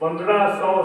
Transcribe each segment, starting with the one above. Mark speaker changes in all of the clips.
Speaker 1: 1500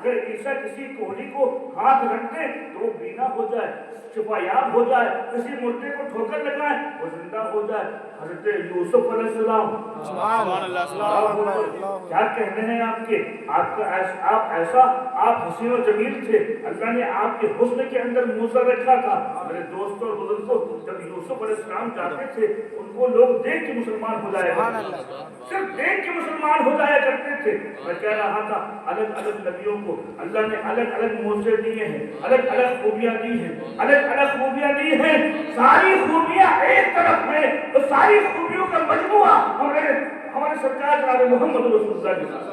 Speaker 1: اگر عیسیٰ کسی کوہنی کو ہاتھ رکھ دے تو وہ بینا ہو جائے، شفایاب ہو جائے، کسی مردے کو ٹھوکر لگائے وہ زندہ ہو جائے۔ حضرت یوسف علیہ السلام کیا کہنے ہیں آپ کے، آپ ایسا آپ حسین و جمیل تھے، اللہ نے آپ کے حسن کے اندر موزہ رکھا تھا۔ میرے دوستوں اور بزرگوں، جب یوسف علیہ السلام جاتے تھے ان کو لوگ دیکھ کے مسلمان ہو جایا کرتے تھے، صرف دیکھ کے مسلمان ہو جایا کرتے تھے۔ میں کہہ رہا تھا الگ الگ نبیوں کو اللہ نے الگ الگ موزے دیے ہیں، الگ الگ خوبیاں دی ہیں، الگ الگ خوبیاں دی ہیں، ساری خوبیاں ایک طرف ہیں تو ساری خوبیوں کا مجموعہ ہمارے سرکار جناب محمد رسول اللہ کے ساتھ،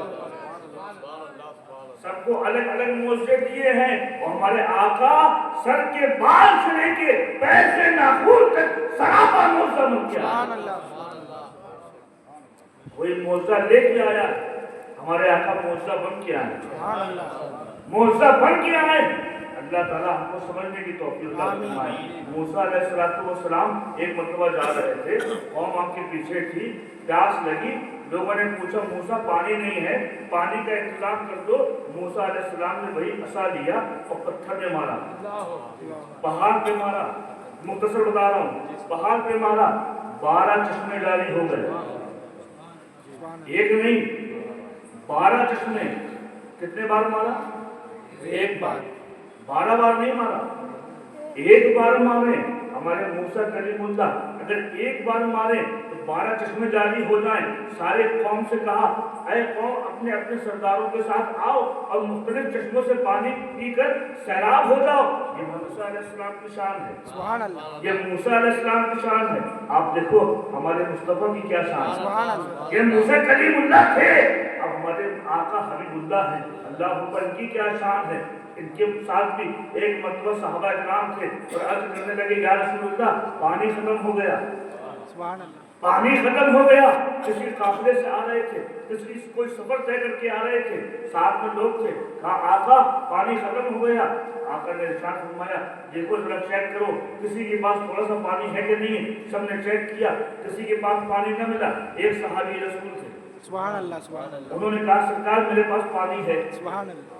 Speaker 1: سب کو الگ الگ موزے دیے ہیں، اور ہمارے آقا سر کے بال سے لے کے پیر سے ناخن تک سراپا موزہ بن کے آیا۔ کوئی موزہ لے کے آیا، ہمارے آقا موزہ بن کے آئے، موزہ بن کے آئے۔ اللہ تعالیٰ ہم کو سمجھنے کی توفیق عطا فرمائے۔ موسیٰ علیہ السلام ایک مرتبہ جا رہے تھے، قوم آپ کے پیچھے تھی، پیاس لگی، لوگوں نے پوچھا موسیٰ پانی نہیں ہے، پانی کا انتظام کر دو۔ موسیٰ علیہ السلام نے وہی عصا لیا اور پتھر میں مارا، پہاڑ پہ مارا، مختصر بتا رہا ہوں، پہاڑ پہ مارا، 12 چشمے جاری ہو گئے، ایک نہیں 12 چشمے۔ کتنے بار مارا؟ ایک بار، 12 بار نہیں مارا، ایک بار مارے۔ ہمارے موسیٰ کلیم اللہ اگر ایک بار مارے تو 12 چشمے جاری ہو جائیں۔ سارے قوم سے کہا اے قوم اپنے اپنے سرداروں کے ساتھ آؤ اور مختلف چشموں سے پانی پی کر سیراب ہو جاؤ۔ یہ موسیٰ علیہ السلام کی شان ہے، سبحان اللہ، یہ موسیٰ علیہ السلام کی شان ہے۔ آپ دیکھو ہمارے مصطفیٰ کی کیا شان ہے، سبحان اللہ، یہ موسیٰ کلیم اللہ تھے، اب ہمارے آقا حبیب اللہ ہیں، اللہ پر ان کی کیا شان ہے۔ ان کے ساتھ بھی ایک مرتبہ صحابہ اکرام تھے اور عرض کرنے لگے یا رسول اللہ پانی ختم ہو گیا، سبحان اللہ، پانی ختم ہو گیا۔ کسی قافلے سے آ رہے تھے، کوئی سفر طے کر کے آ رہے تھے، ساتھ میں لوگ تھے، کہا آقا پانی ختم ہو گیا۔ آقا نے ارشاد فرمایا دیکھو ذرا چیک کرو کسی کے پاس تھوڑا سا پانی ہے کہ نہیں۔ سب نے چیک کیا، کسی کے پاس پانی نہ ملا۔ ایک صحابی رسول تھے، سبحان اللہ سبحان اللہ، انہوں نے کہا سرکار میرے پاس پانی ہے، سبحان اللہ،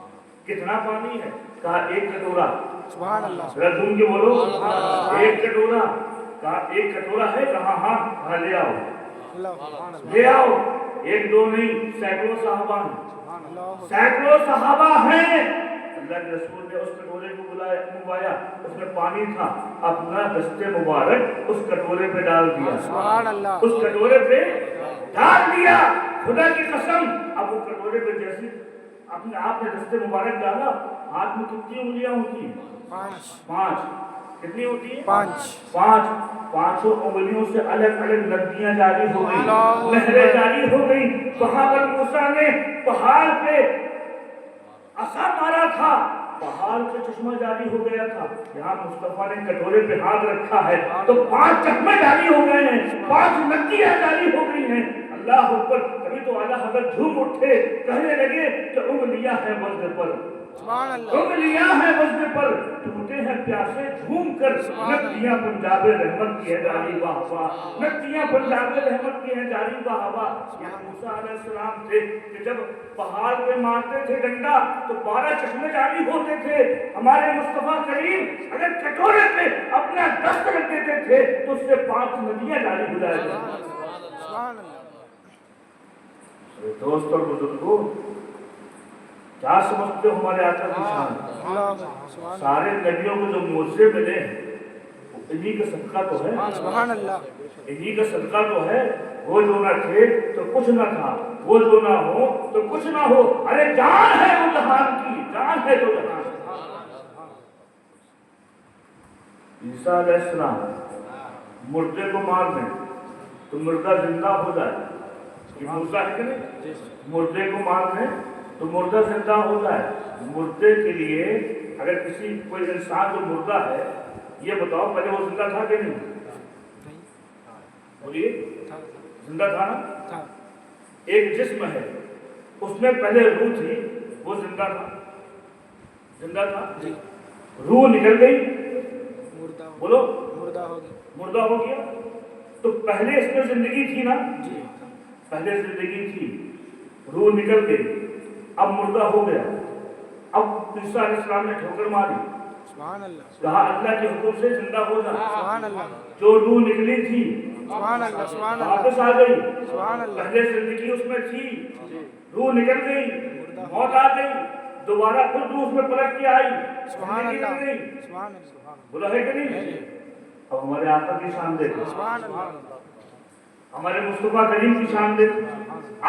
Speaker 1: کتنا پانی ہے؟ کہا 1 کٹورا، سبحان اللہ، ذرا جھوم کے بولو 1 کٹورا۔ کہا 1 کٹورا ہے؟ کہا ہاں، کہا لے آؤ، لے آؤ۔ 1 2 نہیں، سینکڑوں صحابہ ہیں، سینکڑوں صحابہ ہیں۔ اللہ کے رسول نے اس کٹورے کو منگوایا، اس میں پانی تھا، اپنا دست مبارک اس کٹورے پہ ڈال دیا، سبحان اللہ، اس کٹورے پہ ڈال دیا۔ خدا کی قسم اب وہ کٹورے پہ جیسی اپنے آپ نے دست مبارک ڈالا، ہاتھ میں کتنی انگلیاں ہوتی ہیں؟ 5۔ کتنی ہوتی ہیں؟ 5۔ پانچوں انگلیوں سے الگ الگ ندیاں جاری ہو گئی، نہریں جاری ہو گئی۔ وہاں پر موسیٰ نے پہاڑ پہ عصا مارا تھا، پہاڑ سے چشمہ جاری ہو گیا تھا۔ یہاں مصطفیٰ نے کٹورے پہ ہاتھ رکھا ہے تو 5 چشمے جاری ہو گئے ہیں، 5 ندیاں جاری ہو گئی ہیں۔ اللہ اکبر، کبھی تو اعلیٰ حضرت جھوم اٹھے، کہنے لگے کہ انگلیاں ہیں وزن پر، سبحان اللہ، انگلیاں ہیں وزن پر، ٹوٹے ہیں پیاسے جھوم کر، ندیاں پنجاب رحمت کی ہے جاری واہ واہ، ندیاں پنجاب رحمت کی ہے جاری واہ واہ۔ یہاں موسیٰ علیہ السلام تھے کہ جب پہاڑ پہ مارتے تھے ڈنڈا تو 12 چشمے جاری ہوتے تھے۔ ہمارے مصطفیٰ کریم اگر کٹورے پہ اپنا دست رکھ دیتے تھے تو اس سے 5 ندیاں جاری ہو جائے گی۔ سبحان اللہ۔ دوست اور بزرگوں کیا سمجھتے ہو ہمارے آقا کی شان؟ سارے نبیوں کو جو معجزے ملے ہیں انہی کا صدقہ تو ہے، سبحان اللہ، انہی کا صدقہ تو ہے۔ وہ جو نہ تھے تو کچھ نہ تھا، وہ جو نہ ہو تو کچھ نہ ہو۔ ارے جان ہے وہ جہان کی، جان ہے تو جہان۔ عیسیٰ علیہ السلام مردے کو مار دیں تو مردہ زندہ ہو جائے، یہ موسیٰ ہے کہ نہیں؟ مردے کو مار دیں تو مردہ زندہ ہو جائے۔ مردے کے لیے اگر کوئی انسان جو مردہ ہے، یہ بتاؤ پہلے وہ زندہ تھا کہ نہیں؟ بولیے، زندہ تھا نا؟ ایک جسم ہے، اس میں پہلے روح تھی، وہ زندہ تھا، زندہ تھا، روح نکل گئی، بولو مردہ ہو گیا۔ تو پہلے اس میں زندگی تھی نا؟ پہلے زندگی تھی، روح نکل گئی، اب مردہ ہو گیا۔ اب عیسیٰ علیہ السلام نے ٹھوکر ماری،
Speaker 2: سبحان اللہ
Speaker 1: کہا اللہ کے حکم سے زندہ ہو جا،
Speaker 2: سبحان اللہ
Speaker 1: جو روح نکلی تھی
Speaker 2: سبحان اللہ سبحان اللہ
Speaker 1: واپس آ گئی،
Speaker 2: سبحان اللہ
Speaker 1: پہلے زندگی اس میں تھی، روح نکل گئی، موت آ گئی، دوبارہ پھر روح اس میں پلٹ کے آئی،
Speaker 2: سبحان
Speaker 1: زندگی
Speaker 2: اللہ
Speaker 1: مل گئی،
Speaker 2: سبحان اللہ
Speaker 1: بولا ہے کہ نہیں؟ اب ہمارے آقا کی شان دیکھو،
Speaker 2: سبحان اللہ
Speaker 1: ہمارے مصطفیٰ کریم کی شان دیکھو،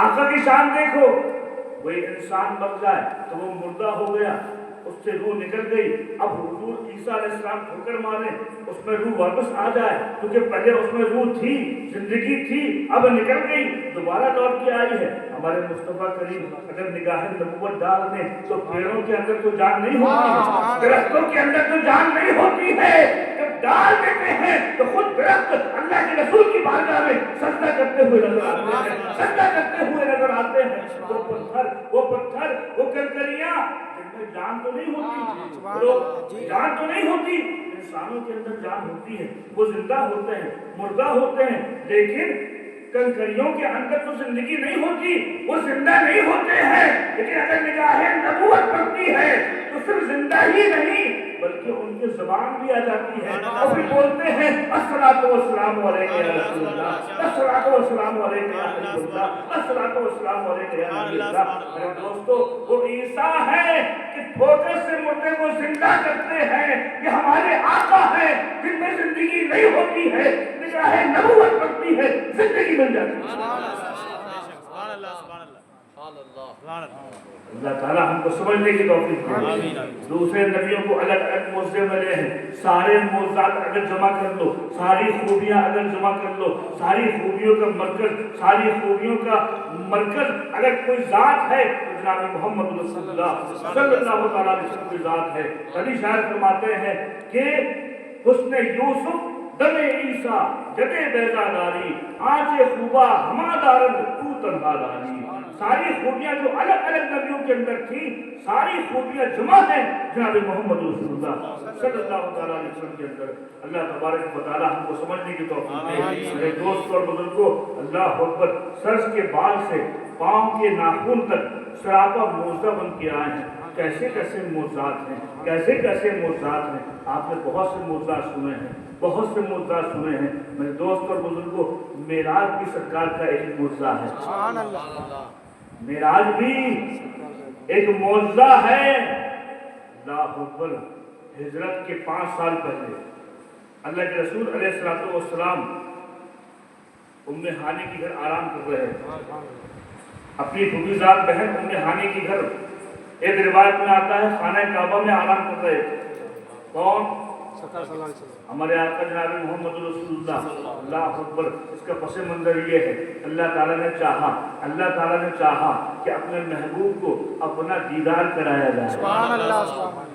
Speaker 1: آقا کی شان دیکھو، وہی انسان مر جائے تو وہ مردہ ہو گیا، اس سے روح نکل گئی، اب حضور عیسیٰ علیہ السلام ٹھوکر مارے اس میں روح واپس آ جائے، کیونکہ پہلے اس میں روح تھی، زندگی تھی، اب نکل گئی، دوبارہ لوٹ کے آئی ہے۔ ہمارے مصطفیٰ کریم اگر نگاہ نبوت ڈال دیں تو پیڑوں کے اندر تو جان نہیں ہوتی، درختوں کے اندر تو جان نہیں ہوتی ہے، جب ڈال دیتے ہیں تو خود درخت اللہ کے رسول کی بارگاہ میں سجدہ کرتے ہوئے نظر آتے ہیں، سجدہ کرتے ہوئے نظر آتے ہیں۔ وہ پتھر وہ کنکریاں جن میں جان تو نہیں ہوتی، جان تو نہیں ہوتی، انسانوں کے اندر جان ہوتی ہے، وہ زندہ ہوتے ہیں، مردہ ہوتے ہیں، لیکن کنکریوں کے اندر تو زندگی نہیں ہوتی، وہ زندہ نہیں ہوتے ہیں، لیکن اگر نگاہ نبوت پڑتی ہے تو صرف زندہ ہی نہیں بلکہ ان کی زبان بھی آ جاتی ہے، اور بھی بولتے ہیں الصلاۃ والسلام علیک یا رسول اللہ، الصلاۃ والسلام علیک یا حبیب اللہ، الصلاۃ والسلام علیک یا نبی اللہ۔ میرے دوستو، وہ عیسیٰ ہے کہ ٹھوکر سے مردے کو زندہ کرتے ہیں، یہ ہمارے آقا ہیں جن میں زندگی نہیں ہوتی ہے، نگاہ نبوت پڑتی ہے، زندگی مل جاتی ہے۔ اللہ تعالیٰ ہم کو سمجھنے کی توفیق دے۔ دوسرے نبیوں کو الگ الگ موضوع ملے ہیں، سارے موضوعات اگر جمع کر لو، ساری خوبیاں اگر جمع کر لو، ساری خوبیوں کا مرکز، ساری خوبیوں کا مرکز اگر کوئی ذات ہے تو جناب محمد رسول اللہ صلی اللہ تعالیٰ علیہ وسلم کی ذات ہے۔ کبھی شاعر فرماتے ہیں کہ حسن یوسف دم عیسیٰ جد بیضا داری، آنچ خوبا ہما دارند تو تنہا داری۔ ساری خوبیاں جو الگ الگ نبیوں کے اندر تھی، ساری خوبیاں جمع ہیں جناب محمد رسول اللہ صلی اللہ تعالیٰ علیہ وسلم کے اندر۔ اللہ تبارک و تعالیٰ ہم کو سمجھنے کی توفیق دے۔ میرے دوست اور بزرگوں، اللہ اکبر، سر کے بال سے پاؤں کے ناخن تک سراپا موضوع بن کے آئے ہیں۔ کیسے کیسے موضوعات ہیں، کیسے کیسے موضوعات ہیں۔ آپ نے بہت سے موضوعات سنے ہیں، بہت سے موضوعات سنے ہیں۔ میرے دوست اور بزرگوں، معراج بھی سرکار کا ایک موضوع ہے۔
Speaker 2: سبحان اللہ
Speaker 1: معراج بھی ایک معجزہ ہے۔ اللہ اکبر، ہجرت کے 5 سال پہلے اللہ کے رسول علیہ الصلوۃ والسلام ام ہانی کے گھر آرام کر رہے ہیں، اپنی بھویزاد بہن ام ہانی کے گھر، ایک روایت میں آتا ہے خانہ کعبہ میں آرام کر رہے تھے۔ کون؟ ہمارے آقا جناب محمد رسول اللہ۔ اللہ اکبر، اس کا پس منظر یہ ہے، اللہ تعالیٰ نے چاہا کہ اپنے محبوب کو اپنا دیدار کرایا جائے،
Speaker 2: سبحان اللہ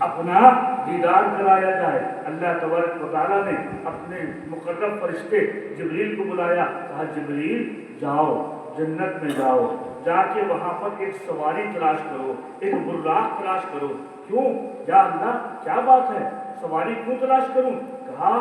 Speaker 1: اپنا دیدار کرایا جائے۔ اللہ تبارک و تعالیٰ نے اپنے مقرب فرشتے جبریل کو بلایا، کہا جبریل جاؤ جنت میں جاؤ، جا کے وہاں پر ایک سواری تلاش کرو، ایک براق تلاش کرو۔ کیوں یا اللہ، کیا بات ہے، سواری کیوں تلاش کروں؟ کہا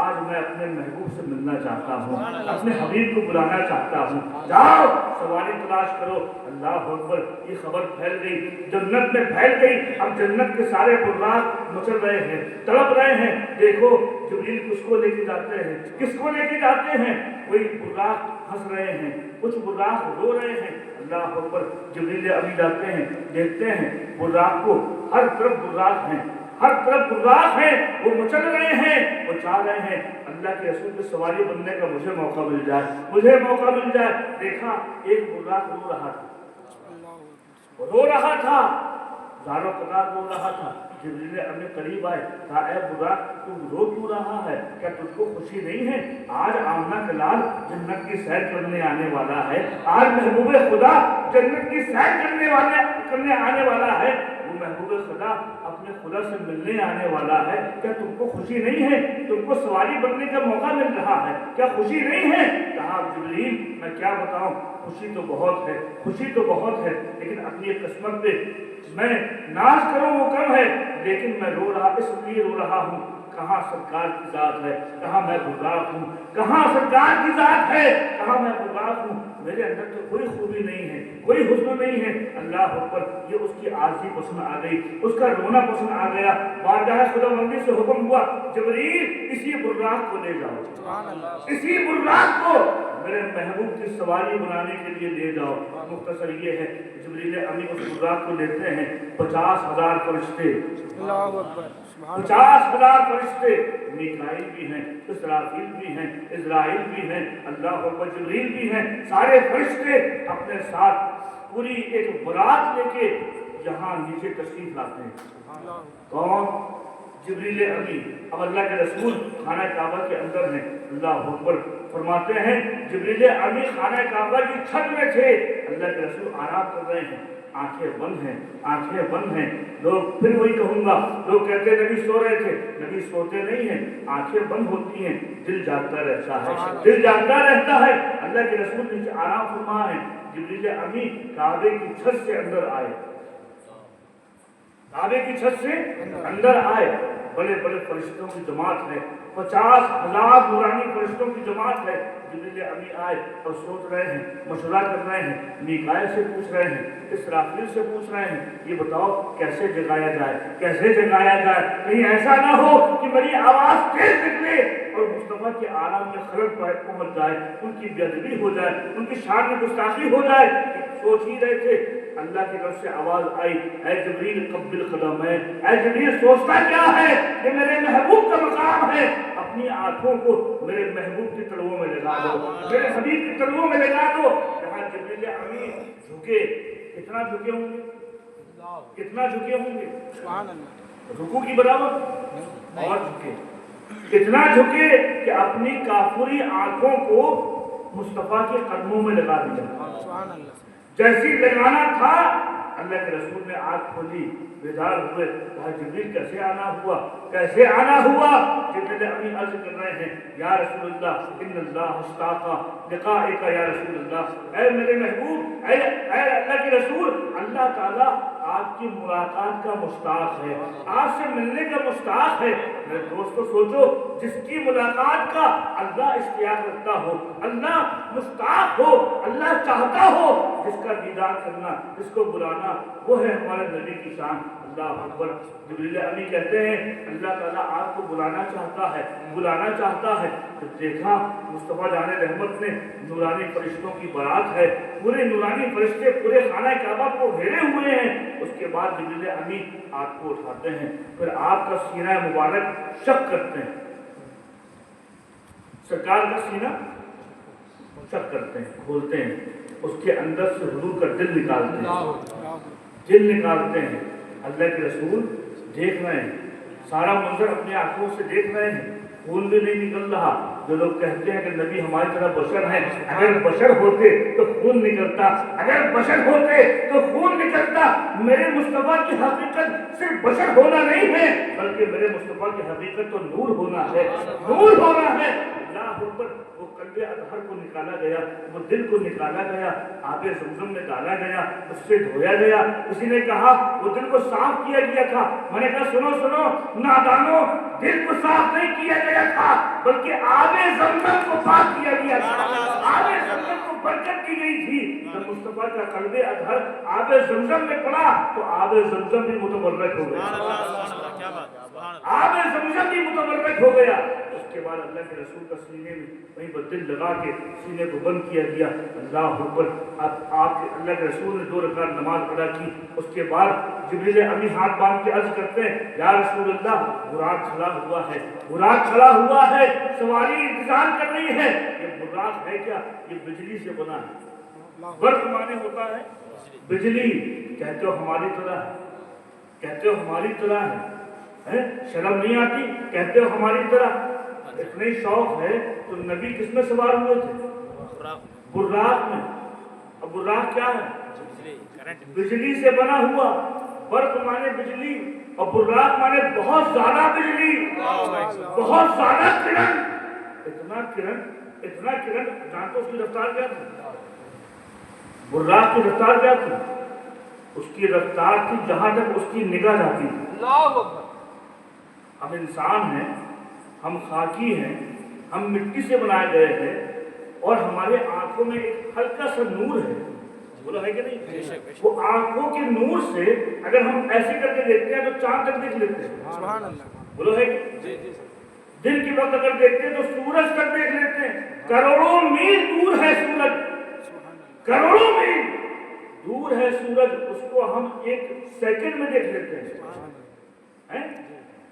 Speaker 1: آج میں اپنے محبوب سے ملنا چاہتا ہوں، اپنے حبیب کو بلانا چاہتا ہوں، جاؤ سواری تلاش کرو۔ اللہ اکبر، یہ خبر پھیل گئی، جنت میں پھیل گئی۔ اب جنت کے سارے براق مچل رہے ہیں، تڑپ رہے ہیں۔ دیکھو جبریل کس کو لے کے جاتے ہیں، کس کو لے کے جاتے ہیں؟ کوئی براق ہنس رہے ہیں، کچھ براق رو رہے ہیں۔ اللہ اکبر، جبریل ابھی جاتے ہیں، دیکھتے ہیں براق کو، ہر طرف براق ہیں، ہر طرف براق ہیں، وہ مچل رہے ہیں، وہ چاہ رہے ہیں اللہ کے رسول کی سواری بننے کا مجھے موقع مل جائے، مجھے موقع مل جائے۔ دیکھا ایک براق رو رہا تھا، زاروں قطار رو رہا تھا۔ جبریل اپنے قریب آئے، کہا اے براق تم رو کیوں رہا ہے؟ کیا تجھ کو خوشی نہیں ہے؟ آج آمنہ کا لال جنت کی سیر کرنے آنے والا ہے، آج محبوب خدا جنت کی سیر کرنے آنے والا ہے، وہ محبوب خدا اپنے خدا سے ملنے آنے والا ہے۔ کیا تم کو خوشی نہیں ہے؟ تم کو سواری بننے کا موقع مل رہا ہے، کیا خوشی نہیں ہے؟ کہا جبریل میں کیا بتاؤں، خوشی تو بہت ہے، خوشی تو بہت ہے، لیکن اپنی قسمت پہ میں ناز کروں وہ کم ہے، لیکن میں رو رہا اس لیے رو رہا ہوں۔ کہاں سرکار کی ذات ہے، کہاں میں براق ہوں، کہاں سرکار کی ذات ہے، کہاں میں براق ہوں، میرے اندر تو کوئی خوبی نہیں ہے، کوئی حسن نہیں ہے۔ اللہ اکبر، یہ اس کی عاجزی پسند آ گئی، اس کا رونا پسند آ گیا۔ بارگاہ خداوندی سے حکم ہوا، جبریل اسی براق کو لے جاؤ، اسی براق کو میرے محبوب کی سواری بنانے کے لیے لے جاؤ۔ مختصر یہ ہے، جبریل امی اس براق کو لیتے ہیں، 50,000 فرشتے،
Speaker 2: اللہ اکبر، سبحان
Speaker 1: 50,000 فرشتے، میکائیل بھی ہیں، اسرافیل بھی ہیں، اسرائیل بھی ہیں، اللہ اکبر، جبریل بھی ہیں، سارے فرشتے اپنے ساتھ پوری ایک برات لے کے یہاں نیچے تشریف لاتے ہیں۔ کون؟ جبریل امی۔ اب اللہ کے رسول خانہ کعبہ کے اندر ہیں، اللہ اکبر، فرماتے ہیں جبریل امی خانہ کعبہ کی چھت میں تھے، اللہ کے رسول آرام کر رہے ہیں، آنکھیں بند ہیں، آنکھیں بند ہیں۔ لوگ پھر وہی کہوں گا، لوگ کہتے ہیں نبی سو رہے تھے، نبی سوتے نہیں ہیں، آنکھیں بند ہوتی ہیں، دل جاگتا رہتا ہے، دل جاگتا رہتا ہے۔ اللہ کے رسول نیچے آرام فرما ہے، جبریل امی کعبے کی چھت سے اندر آئے، کعبے کی چھت سے اندر آئے، بڑے بڑے فرشتوں کی جماعت ہے، 50,000 نورانی فرشتوں کی جماعت ہے۔ جبریل امی آئے اور سوچ رہے ہیں، مشورہ کر رہے ہیں، میکائیل سے پوچھ رہے ہیں، اسرافیل سے پوچھ رہے ہیں، یہ بتاؤ کیسے جگایا جائے، کیسے جگایا جائے، کہیں ایسا نہ ہو کہ میری آواز تیز نکلے اور مصطفیٰ کے عالم میں خلل پہنچ جائے، ان کی بے ادبی ہو جائے، ان کی شان میں گستاخی ہو جائے۔ سوچ ہی رہے تھے، اللہ کی طرف سے آواز آئی، اے جبریل قبل قدمین، اے جبریل سوچتا کیا ہے کہ میرے محبوب کا مقام ہے، اپنی آنکھوں کو میرے محبوب کی تلوؤں میں لگا دو، میرے حبیب کی تلوؤں میں لگا دو۔ جہاں جبریل امی جھکے، کتنا جھکے ہوں گے، کتنا جھکے ہوں گے،
Speaker 2: سبحان اللہ،
Speaker 1: رکوع کی برابر، اور جھکے، کتنا جھکے کہ اپنی کافری آنکھوں کو مصطفیٰ کے قدموں میں لگا دیا۔
Speaker 2: سبحان اللہ،
Speaker 1: جیسی لگانا تھا، اللہ کے رسول نے آنکھ کھولی، بیدار ہوئے، کہا جبریل کیسے آنا ہوا، کیسے آنا ہوا؟ جبریل امی عرض کر رہے ہیں، یا رسول اللہ ان اللہ اشتاق لقائک یا رسول اللہ، اے میرے محبوب، اے اللہ کے رسول، اللہ تعالیٰ آپ کی ملاقات کا مشتاق ہے، آپ سے ملنے کا مشتاق ہے۔ میرے دوستو سوچو، جس کی ملاقات کا اللہ اشتیاق رکھتا ہو، اللہ مشتاق ہو، اللہ چاہتا ہو، جس کا دیدار کرنا، جس کو بلانا، وہ ہے ہمارے نبی کی شان۔ اللہ اکبر، جبریل امی کہتے ہیں اللہ تعالیٰ آپ کو بلانا چاہتا ہے، بلانا چاہتا ہے۔ جب دیکھا مصطفیٰ جان رحمت نے نورانی فرشتوں کی بارات ہے، پورے نورانی فرشتے پورے خانہ کعبہ کو گھیرے ہوئے ہیں، اس کے بعد جبریل امی آپ کو اٹھاتے ہیں، پھر آپ کا سینہ مبارک شق کرتے ہیں، سرکار کا سینہ شق کرتے ہیں، کھولتے ہیں، اس کے اندر سے حضور کا دل نکالتے ہیں، دل نکالتے ہیں۔ اللہ کے رسول دیکھ رہے ہیں، سارا منظر اپنی آنکھوں سے دیکھ رہے ہیں، خون بھی نہیں نکل رہا۔ جو لوگ کہتے ہیں کہ نبی ہماری طرح بشر ہیں، اگر بشر ہوتے تو خون نکلتا، اگر بشر ہوتے تو خون نکلتا۔ میرے مصطفیٰ کی حقیقت صرف بشر ہونا نہیں ہے، بلکہ میرے مصطفیٰ کی حقیقت تو نور ہونا ہے، نور ہونا ہے۔ اللہ اکبر، وہ قلب اطہر کو نکالا گیا، وہ دل کو نکالا گیا، آب زمزم میں ڈالا گیا، اس سے دھویا گیا۔ کسی نے کہا وہ دل کو صاف کیا گیا تھا، میں نے کہا سنو سنو نادانو، دل کو صاف نہیں کیا گیا تھا بلکہ آب زمزم کو پاک کیا گیا تھا، آب زمزم کو برکت کی گئی تھی۔ جب مصطفیٰ کا قلب اطہر آب زمزم میں پڑا تو آب زمزم بھی متبرک ہو گیا، آب زمزم بھی متبرک ہو گیا۔ اس کے بعد اللہ کے رسول کا سینے میں وہیں پر دل لگا کے سینے کو بند کیا گیا۔ اللہ اکبر، آپ کے اللہ کے رسول نے 2 رکعت نماز ادا کی۔ اس کے بعد جبریل امی ہاتھ باندھ کے عرض کرتے ہیں، یا رسول اللہ براق کھڑا ہوا ہے، براق کھڑا ہوا ہے، سواری انتظار کر رہی ہے۔ یہ براق ہے کیا؟ یہ بجلی سے بنا ہے۔ برق مانے ہوتا ہے بجلی، کہتے ہو ہماری طرح ہے، کہتے ہو ہماری طرح ہے، شرم نہیں آتی؟ کہتے ہو ہماری طرح، اتنے شوق ہے تو نبی کس میں سوار ہوئے تھے؟ براق میں۔ اب براق کیا ہے؟ بجلی سے بنا ہوا، برق مانے بجلی اور براق مانے بہت زیادہ بجلی، بہت زیادہ کرن، اتنا کرن، اتنا کرن۔ جانتے اس کی رفتار کیا تھی؟ براق کی رفتار کیا تھی؟ اس کی رفتار تھی جہاں تک اس کی نگاہ جاتی تھی۔ اب انسان ہے، ہم خاکی ہیں، ہم مٹی سے بنائے گئے ہیں، اور ہمارے آنکھوں میں ایک ہلکا سا نور ہے، بولو ہے کہ نہیں؟ وہ آنکھوں کے نور سے اگر ہم ایسے کر کے دیکھتے ہیں تو چاند تک دیکھ لیتے ہیں،
Speaker 2: سبحان اللہ،
Speaker 1: بولو ہے کہ دن کے وقت اگر دیکھتے ہیں تو سورج تک دیکھ لیتے ہیں، کروڑوں میل دور ہے سورج، کروڑوں میل دور ہے سورج، اس کو ہم ایک سیکنڈ میں دیکھ لیتے ہیں۔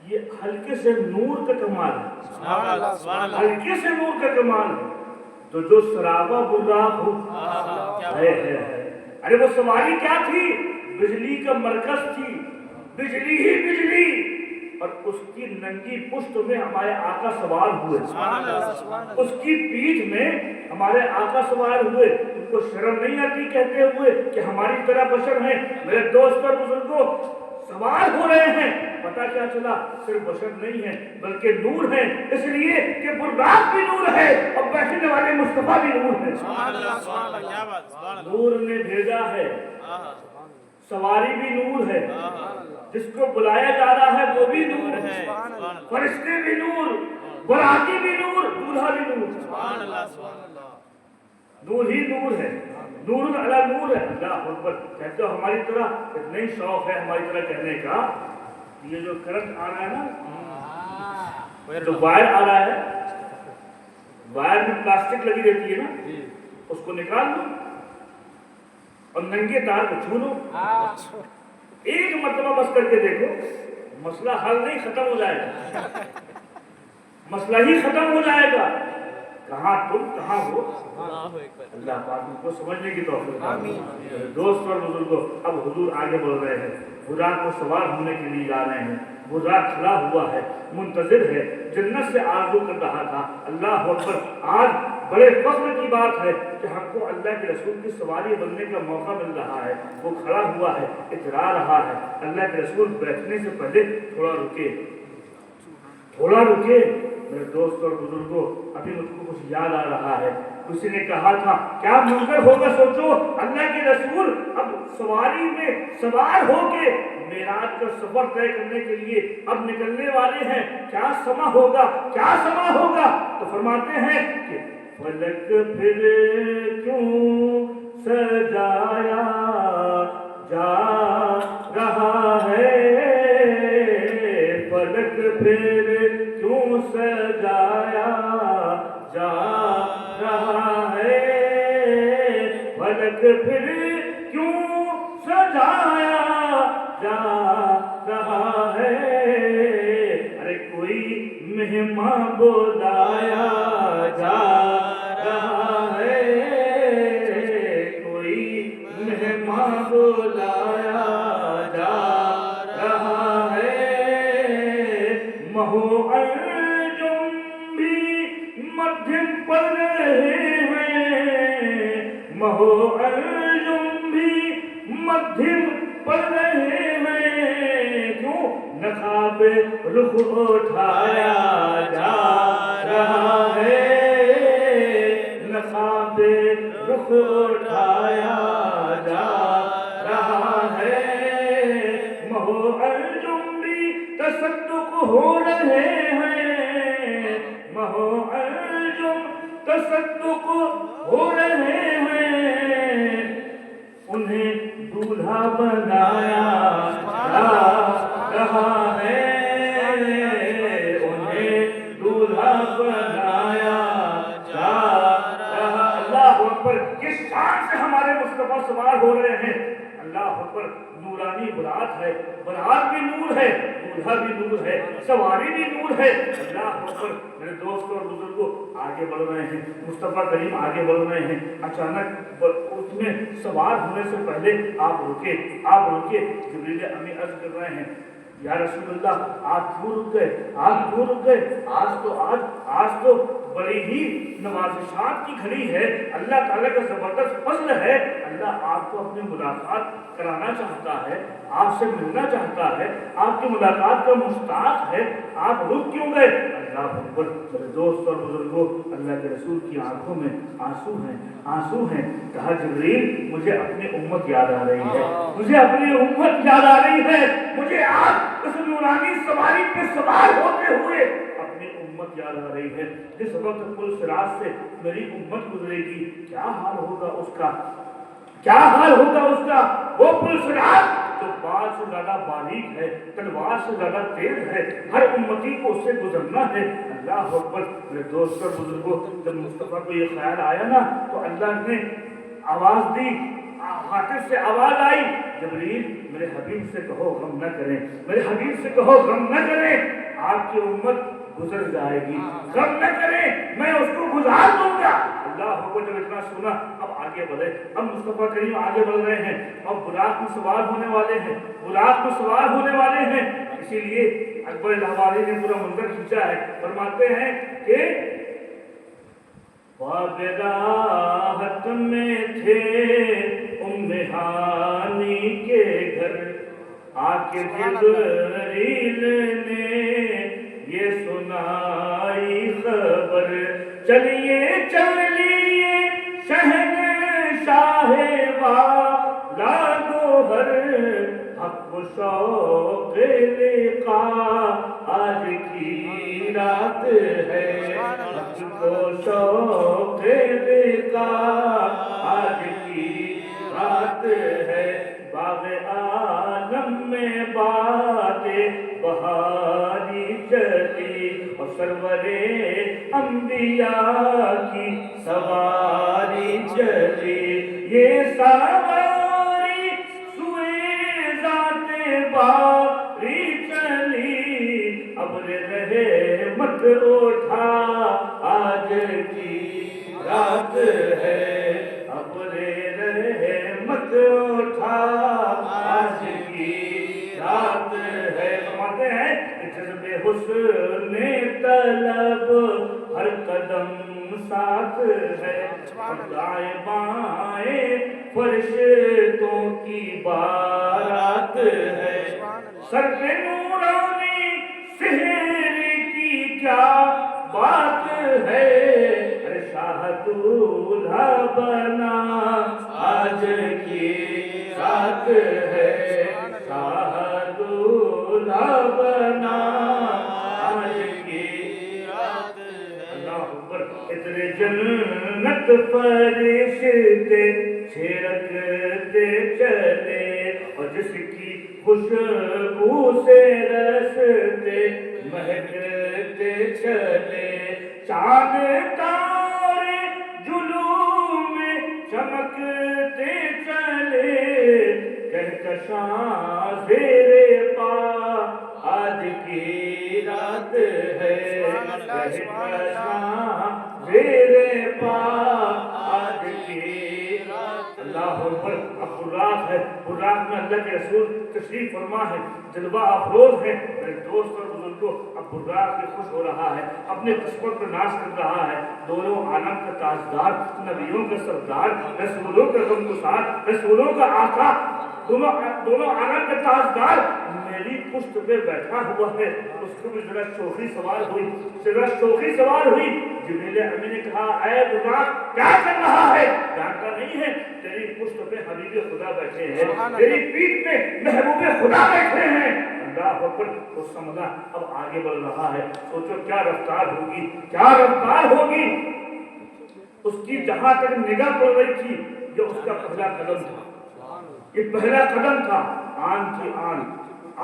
Speaker 1: یہ ہلکے سے نور کا کمال ہے، ہلکے سے نور کا کمال ہے، تو جو سرابا براق ہو ہے۔ ارے وہ سواری کیا تھی؟ بجلی کا مرکز تھی، بجلی ہی بجلی، اور اس کی ننگی پشت میں ہمارے آقا سوار ہوئے، اس کی پیٹھ میں ہمارے آقا سوار ہوئے۔ ان کو شرم نہیں آتی کہتے ہوئے کہ ہماری طرح بشر ہیں؟ میرے دوست اور بزرگوں، سوار ہو رہے ہیں، پتہ کیا چلا؟ صرف بشر نہیں ہیں بلکہ نور ہیں، اس لیے کہ براق بھی نور ہے اور بیٹھنے والے مصطفیٰ بھی نور ہے۔ نور نے بھیجا ہے، سواری بھی نور ہے، جس کو بلایا جا رہا ہے وہ بھی نور ہے، فرشتے بھی نور، براتی بھی نور، دولہا بھی نور، نور ہی نور ہے، نور علی نور ہے۔ اللہ اکبر۔ کہتے ہو ہماری طرح اتنا ہی شوق ہے ہماری طرح کہنے کا، یہ جو کرنٹ آ رہا ہے نا، جو وائر آ رہا ہے، وائر میں پلاسٹک لگی رہتی ہے نا، اس کو نکال لو اور ننگے تار کو چھو لو، ایک مرتبہ بس کر کے دیکھو، مسئلہ حل نہیں، ختم ہو جائے گا، مسئلہ ہی ختم ہو جائے گا۔ کہاں تم کہاں ہو؟ اللہ پاک کو سمجھنے کی توفیق عطا۔ دوست اور بزرگوں، اب حضور آگے بڑھ رہے ہیں، براق کو سوار ہونے کے لیے جا رہے ہیں، براق کھڑا ہوا ہے، منتظر ہے، جنت سے آرزو کر رہا تھا۔ اللہ اکبر۔ آج بڑے فخر کی بات ہے کہ ہم کو اللہ کے رسول کی سواری بننے کا موقع مل رہا ہے۔ وہ کھڑا ہوا ہے، اترا رہا ہے، اللہ کے رسول بیٹھنے سے پہلے تھوڑا رکے، تھوڑا رکے۔ میرے دوست اور بزرگوں، ابھی مجھ کو کچھ یاد آ رہا ہے، کسی نے کہا تھا کیا منظر ہوگا سوچو، اللہ کے رسول اب سواری میں سوار ہو کے معراج کا سفر طے کرنے کے لیے اب نکلنے والے ہیں، کیا سما ہوگا، کیا سما ہوگا؟ تو فرماتے ہیں کہ فلک پھر کیوں سجایا جا رہا ہے، فلک پھر کیوں سجایا جا رہا ہے، فلک پھر کیوں سجایا جا رہا ہے، ارے کوئی مہمان بلایا جا رہا ہے، کوئی مہمان بلایا جا رہا ہے، مہو انجم بھی مدھم پڑھ رہے ہیں، مہو انجم بھی مدھم پڑھ رہے ہیں، کیوں نقاب رخ اٹھایا جا رہا ہے، نقاب رخ اٹھایا جا رہا ہے، مہو انجم بھی تصدق ہو رہے ہیں، مہو انجم تصدق ہو رہے ہیں، انہیں دولہا بنایا جا رہا ہے، انہیں دولہا بنایا جا رہا۔ اللہ اکبر۔ کس شان سے ہمارے مصطفیٰ سوار ہو رہے ہیں، اللہ اکبر۔ نورانی برات ہے، برات بھی نور ہے، دولہا بھی نور ہے، سواری بھی نور ہے، اللہ اکبر۔ میرے دوست اور بزرگوں، آگے بڑھ رہے ہیں، مصطفیٰ کریم آگے بڑھ رہے ہیں، اچانک اس میں سوار ہونے سے پہلے آپ رکے، آپ رکے۔ جبریل امی عرض کر رہے ہیں یا رسول اللہ آپ کیوں رک گئے، آپ کیوں رک گئے؟ آج تو بڑی ہی نوازشات کی گھڑی ہے، اللہ تعالیٰ کا زبردست فضل ہے، اللہ آپ کو اپنی ملاقات کرانا چاہتا ہے، آپ سے ملنا چاہتا ہے، آپ کی ملاقات کا مشتاق ہے، آپ رک کیوں گئے؟ اللہ اکبر۔ میرے دوست اور بزرگوں، اللہ کے رسول کی آنکھوں میں آنسو ہیں، آنسو ہیں۔ کہا جبریل مجھے اپنی امت یاد آ رہی ہے، مجھے اپنی امت یاد آ رہی ہے، مجھے آپ اس نورانی سواری پہ سوار ہوتے ہوئے اپنی امت یاد آ رہی ہے جس وقت پل صراط سے میری امت گزرے گی کیا حال ہوگا اس کا، کیا حال ہوگا اس کا۔ وہ پل صراط جو بال سے زیادہ باریک ہے، تلوار سے زیادہ تیز ہے، ہر امتی کو اس سے گزرنا ہے۔ اللہ اکبر میرے دوست اور بزرگوں، جب مصطفیٰ کو یہ خیال آیا نا تو اللہ نے آواز دی، ہاتھ سے آواز آئی، جبریل میرے حبیب سے کہو غم نہ کریں، میرے حبیب سے کہو غم نہ کریں، آپ کی امت گزر جائے گی، غم نہ کریں میں اس کو گزار دوں گا۔ اللہ کو جب اتنا سنا اب آگے بڑھے، اب مصطفیٰ کریم آگے بڑھ رہے ہیں، اب براق میں سوار ہونے والے ہیں، براق میں سوار ہونے والے ہیں۔ اسی لیے اکبر الہواری نے پورا منظر کھینچا ہے، فرماتے ہیں کہ راحت میں تھے ام ہانی کے گھر، آ کے جبریل نے یہ سنائی خبر، چلیے چلیے شہنشاہ والا گوہر، حق و شوق لقاء آج کی رات ہے، حق و شوق لقاء آج کی رات ہے، باغ عالم میں باتیں بہاری چلی اور سرور انبیاء کی سواری چلی، یہ سواری سوئے ذات باری چلی، ابر رحمت اٹھا آج کی رات ہے، ابر رحمت اٹھا آج کی رات ہے۔ فرماتے ہیں کہ جذب حسن طلب ہر قدم ساتھ ہے، دائیں بائیں فرشتوں کی بارات ہے، سر پہ نورانی سحر کی کیا بات ہے، ارے شاہ دولہا بنا آج کی رات ہے، شاہ دولہا بنا آج کی رات ہے۔ اللہ اکبر، اتنے جنت فرشتے چھڑکتے چلے اور جس کی خوشبو سے رستے مہکتے چلے، چاند تارے جلوم میں چمکتے چلے، کہکشاں زیر پا آج کی رات ہے، کہکشاں زیر پا آج کی رات۔ اللہ اکبر، اب براق ہے، براق میں اللہ کے رسول تشریف فرما ہے، جلوہ افروز ہے۔ میرے دوست اور بزرگوں، اب براق میں خوش ہو رہا ہے، اپنے قسمت پر ناز کر رہا ہے، دونوں عالم کا تاجدار، نبیوں کا سردار، رسولوں کا غمگسار، رسولوں کا آقا، دونوں عالم کا تاجدار میری پشت پہ بیٹھا ہوا ہے۔ اس کو بھی ذرا شوخی سوال ہوئی، ذرا شوخی سوال ہوئی۔ جبریل امین نے کہا اے براق کیا کر رہا ہے؟ جانتا نہیں ہے تیری پشت پہ حبیب خدا بیٹھے ہیں، تیری پیٹھ پہ محبوب خدا بیٹھے ہیں۔ اللہ اکبر، وہ سمجھا اب آگے بڑھ رہا ہے، سوچو کیا رفتار ہوگی، کیا رفتار ہوگی۔ اس کی جہاں تک نگاہ پڑ رہی تھی یہ اس کا پہلا قدم تھا، یہ پہلا قدم تھا، آن کی آن،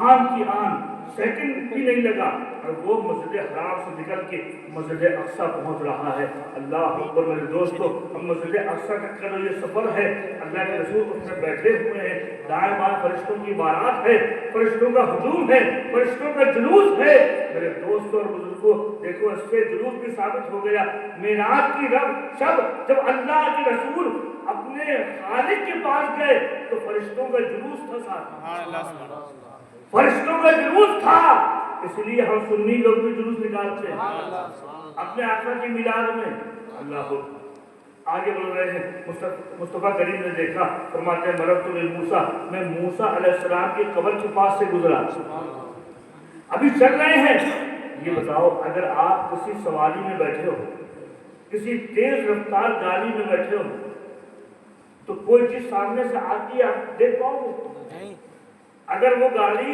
Speaker 1: آن کی آن، سیکنڈ بھی نہیں لگا اور وہ مسجد حرام سے نکل کے مسجد اقصی پہنچ رہا ہے۔ اللہ اکبر میرے دوستو، ہم مسجد اقصی تک کا جو یہ سفر ہے، اللہ کے رسول اس میں بیٹھے ہوئے ہیں، دائیں بائیں فرشتوں کی بارات ہے، فرشتوں کا ہجوم ہے، فرشتوں کا جلوس ہے۔ میرے دوستو اور بزرگوں، دیکھو اس سے جلوس بھی ثابت ہو گیا۔ معراج کی شب جب اللہ کے رسول اپنے خالق کے پاس گئے تو فرشتوں کا جلوس تھا ساتھ، فرشتوں کا جلوس تھا۔ اس لیے ہم سنی لوگ بھی جلوس نکالتے ہیں اپنے آقا کی میلاد میں۔ اللہ کو آگے بڑھ رہے ہیں، مصطفیٰ کریم نے دیکھا، فرماتے ہیں مررت بموسیٰ، میں موسیٰ علیہ السلام کی قبر کے پاس سے گزرا، ابھی چل رہے ہیں۔ یہ بتاؤ اگر آپ کسی سواری میں بیٹھے ہو، کسی تیز رفتار گاڑی میں بیٹھے ہو تو کوئی چیز سامنے سے آتی ہے آپ دیکھ پاؤ گے؟ اگر وہ گاڑی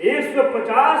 Speaker 1: 150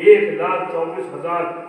Speaker 1: 1,24,000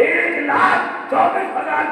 Speaker 1: 1,24,000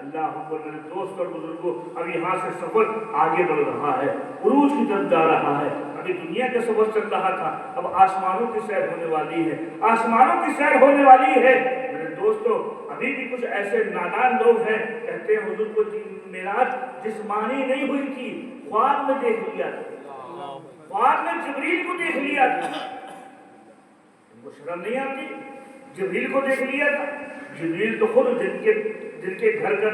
Speaker 1: اللہ اکبر میرے دوست اور بزرگوں، اب یہاں سے سفر آگے بڑھ رہا ہے، عروج کی طرف جا رہا ہے۔ ابھی دنیا کا سفر چل رہا تھا، اب آسمانوں کی سیر ہونے والی ہے، آسمانوں کی سیر ہونے والی ہے۔ میرے دوستوں، ابھی بھی کچھ ایسے نادان لوگ ہیں کہتے ہیں حضور کو معراج جسمانی نہیں ہوئی تھی، خواب میں دیکھ لیا تھا، خواب میں جبریل کو دیکھ لیا تھا۔ ان کو شرم نہیں آتی؟ جبریل کو دیکھ لیا تھا۔ جبریل تو خود جن کے گھر کا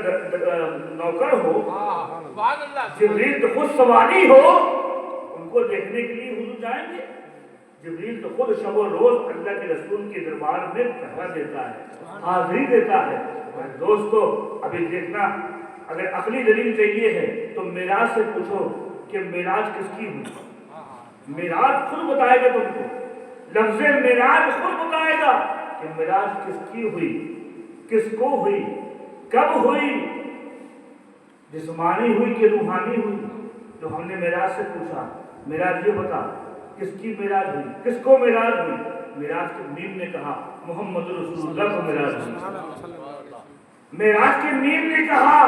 Speaker 1: نوکر ہو، جبریل تو خود سواری ہو، ان کو دیکھنے کے لیے حضور جائیں گے؟ جبریل تو خود شب و روز اللہ کے رسول کے دربار میں پہرا دیتا ہے، حاضری دیتا ہے۔ دوستو، ابھی دیکھنا، اگر عقلی دلیل چاہیے ہے تو معراج سے پوچھو کہ معراج کس کی ہوئی؟ معراج خود بتائے گا تم کو، لفظ معراج خود بتائے گا کہ معراج کس کی ہوئی، کس کو ہوئی، کب ہوئی، جسمانی ہوئی کہ روحانی ہوئی؟ جو ہم نے معراج سے پوچھا، معراج یہ بتا کس کی معراج ہوئی، کس کو معراج ہوئی؟ معراج کے میم نے کہا محمد رسول اللہ کو معراج ہوئی۔ معراج کے میم نے کہا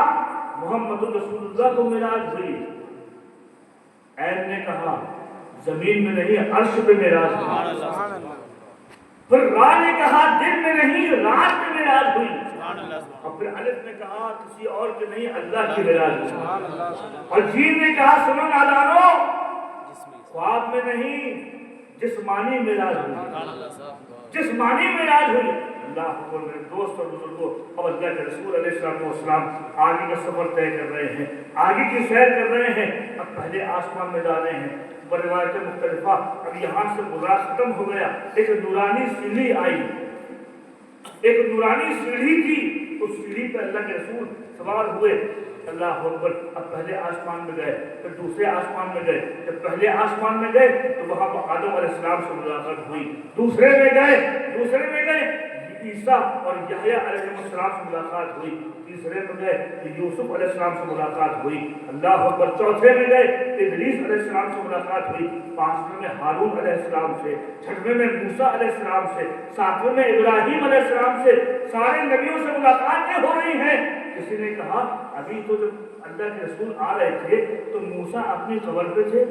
Speaker 1: محمد رسول اللہ کو معراج ہوئی۔ عین نے کہا زمین میں نہیں عرش پہ معراج ہوئی۔ پھر را نے کہا دن میں نہیں رات میں معراج ہوئی۔ اور پھر الف نے کہا کسی اور کے نہیں اللہ کی معراج ہوئی۔ اور جیم نے کہا سنو نادانو، خواب میں نہیں جسمانی معراج ہوئی، جسمانی معراج ہوئی۔ اللہ اکبر میرے دوست اور بزرگوں، اب اللہ کے رسول علیہ السلام آگے کا سفر طے کر رہے ہیں، آگے کی سیر کر رہے ہیں۔ اب پہلے آسمان میں جا رہے ہیں، روایتیں مختلفہ۔ اب یہاں سے براق ختم ہو گیا، ایک نورانی سیڑھی آئی، ایک نورانی سیڑھی تھی، اس سیڑھی پہ اللہ کے رسول سوار ہوئے۔ اللہ اکبر، اب پہلے آسمان میں گئے، پھر دوسرے آسمان میں گئے۔ جب پہلے آسمان میں گئے تو وہاں پر آدم علیہ السلام سے ملاقات ہوئی، دوسرے میں گئے عیسیٰ اور یحییٰ علیہ السلام سے ملاقات ہوئی، تیسرے میں گئے تو یوسف علیہ السلام سے ملاقات ہوئی۔ اللہ اکبر، چوتھے میں گئے ادریس علیہ السلام سے ملاقات ہوئی، پانچویں میں ہارون علیہ السلام سے، چھٹویں میں موسیٰ علیہ السلام سے، ساتویں میں ابراہیم علیہ السلام سے۔ سارے نبیوں سے ملاقاتیں ہو رہی ہیں۔ کسی نے کہا ابھی تو جب اللہ کے رسول آ رہے تھے تو موسیٰ اپنی قبر پہ تھے۔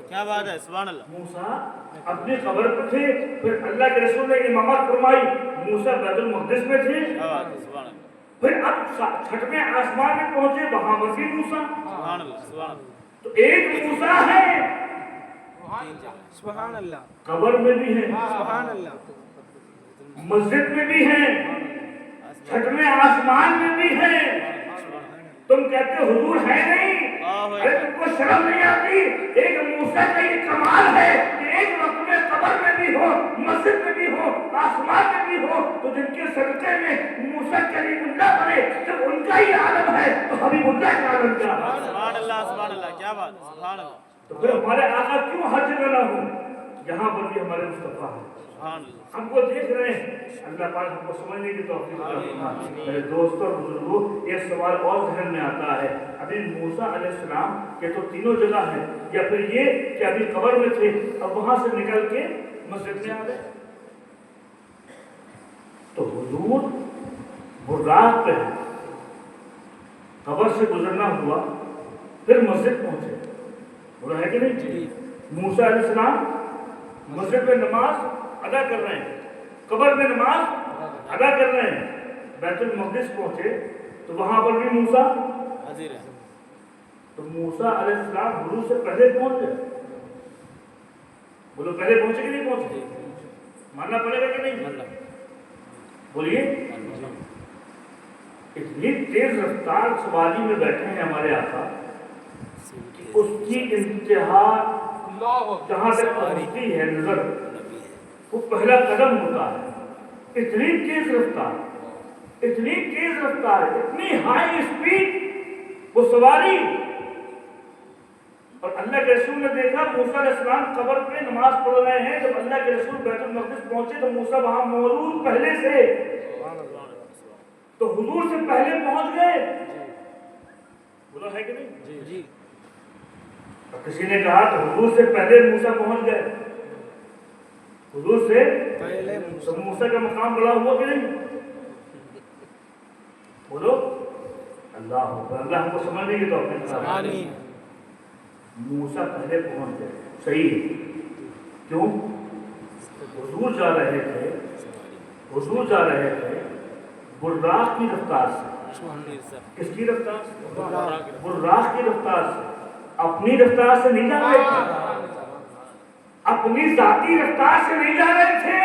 Speaker 3: کیا بات ہے، سبحان اللہ۔
Speaker 1: موسیٰ اپنی قبر پہ تھے، پھر اللہ کے رسول نے امامت فرمائی، موسیٰ بیت المقدس میں تھے۔ پھر اب چھٹویں آسمان میں پہنچے، وہاں پر بھی موسیٰ۔ تو ایک موسیٰ ہے،
Speaker 2: سبحان اللہ،
Speaker 1: قبر میں بھی ہے،
Speaker 2: سبحان اللہ،
Speaker 1: مسجد میں بھی ہے، چھٹویں آسمان میں بھی ہے۔ تم کہتے حضور ہے نہیں، ارے تم کو شرم نہیں آتی؟ ایک موسیٰ کا یہ کمال ہے کہ ایک وقت میں قبر میں بھی ہو، مسجد میں بھی ہو، آسمان میں بھی ہو، تو جن کے صدقے میں موسیٰ کلیم اللہ بنے، جب ان کا ہی عالم ہے تو حبیب اللہ کا عالم کیا ہے؟
Speaker 3: سبحان اللہ، سبحان اللہ، کیا بات ہے، سبحان اللہ۔
Speaker 1: تو پھر ہمارے آقا کیوں ہر جگہ نہ ہوں؟ یہاں پر بھی ہمارے مصطفیٰ ہیں، ہم کو دیکھ رہے ہیں۔ اللہ پاک ہم کو سمجھنے کی توفیق عطا فرمائے۔ میرے دوستوں اور بزرگوں، یہ سوال اور ذہن میں آتا ہے، ابھی موسیٰ علیہ السلام یہ تو تینوں جگہ ہے، یا پھر یہ کہ ابھی قبر میں تھے، اب وہاں سے نکل کے مسجد میں آ گئے؟ تو حضور براق پہ ہے، قبر سے گزرنا ہوا، پھر مسجد پہنچے، برا ہے کہ نہیں؟ موسیٰ علیہ السلام مسجد میں نماز ادا کر رہے ہیں، قبر میں نماز ادا کر رہے ہیں، بیت المقدس پہنچے تو وہاں پر بھی موسیٰ حاضر ہے۔ تو موسیٰ علیہ السلام حضور سے پہلے پہنچ گئے، بولو پہلے پہنچے کہ نہیں پہنچے؟ ماننا پڑے گا کہ نہیں؟ بولیے۔ اتنی تیز رفتار سواری میں بیٹھے ہیں ہمارے آقا، اس کی انتہا جہاں تک پہنچتی ہے نظر، وہ پہلا قدم ہوتا ہے۔ اتنی تیز رفتار، اتنی تیز رفتار، اتنی ہائی اسپیڈ وہ سواری۔ اور اللہ کے رسول نے دیکھا موسیٰ علیہ السلام قبر پہ نماز پڑھ رہے ہیں، جب اللہ کے رسول بیت المقدس پہنچے تو موسیٰ وہاں موجود پہلے سے، تو حضور سے پہلے پہنچ گئے، بولا ہے کہ نہیں؟ جی۔ کسی نے کہا تو حضور سے پہلے موسیٰ پہنچ گئے، حضور سے پہلے تو موسیٰ کا مقام بڑا ہوا کہ نہیں؟ بولو اللہ اکبر، اللہ ہم کو سمجھنے کی توفیق عطا فرمائے۔
Speaker 2: آمین۔
Speaker 1: موسیٰ پہلے پہنچ گئے، صحیح ہے، کیوں؟ حضور جا رہے تھے، حضور جا رہے تھے براق کی رفتار سے۔ کس کی رفتار سے؟ براق کی رفتار سے، اپنی رفتار سے نہیں جا رہے تھے، اپنی ذاتی رفتار سے نہیں جا رہے تھے،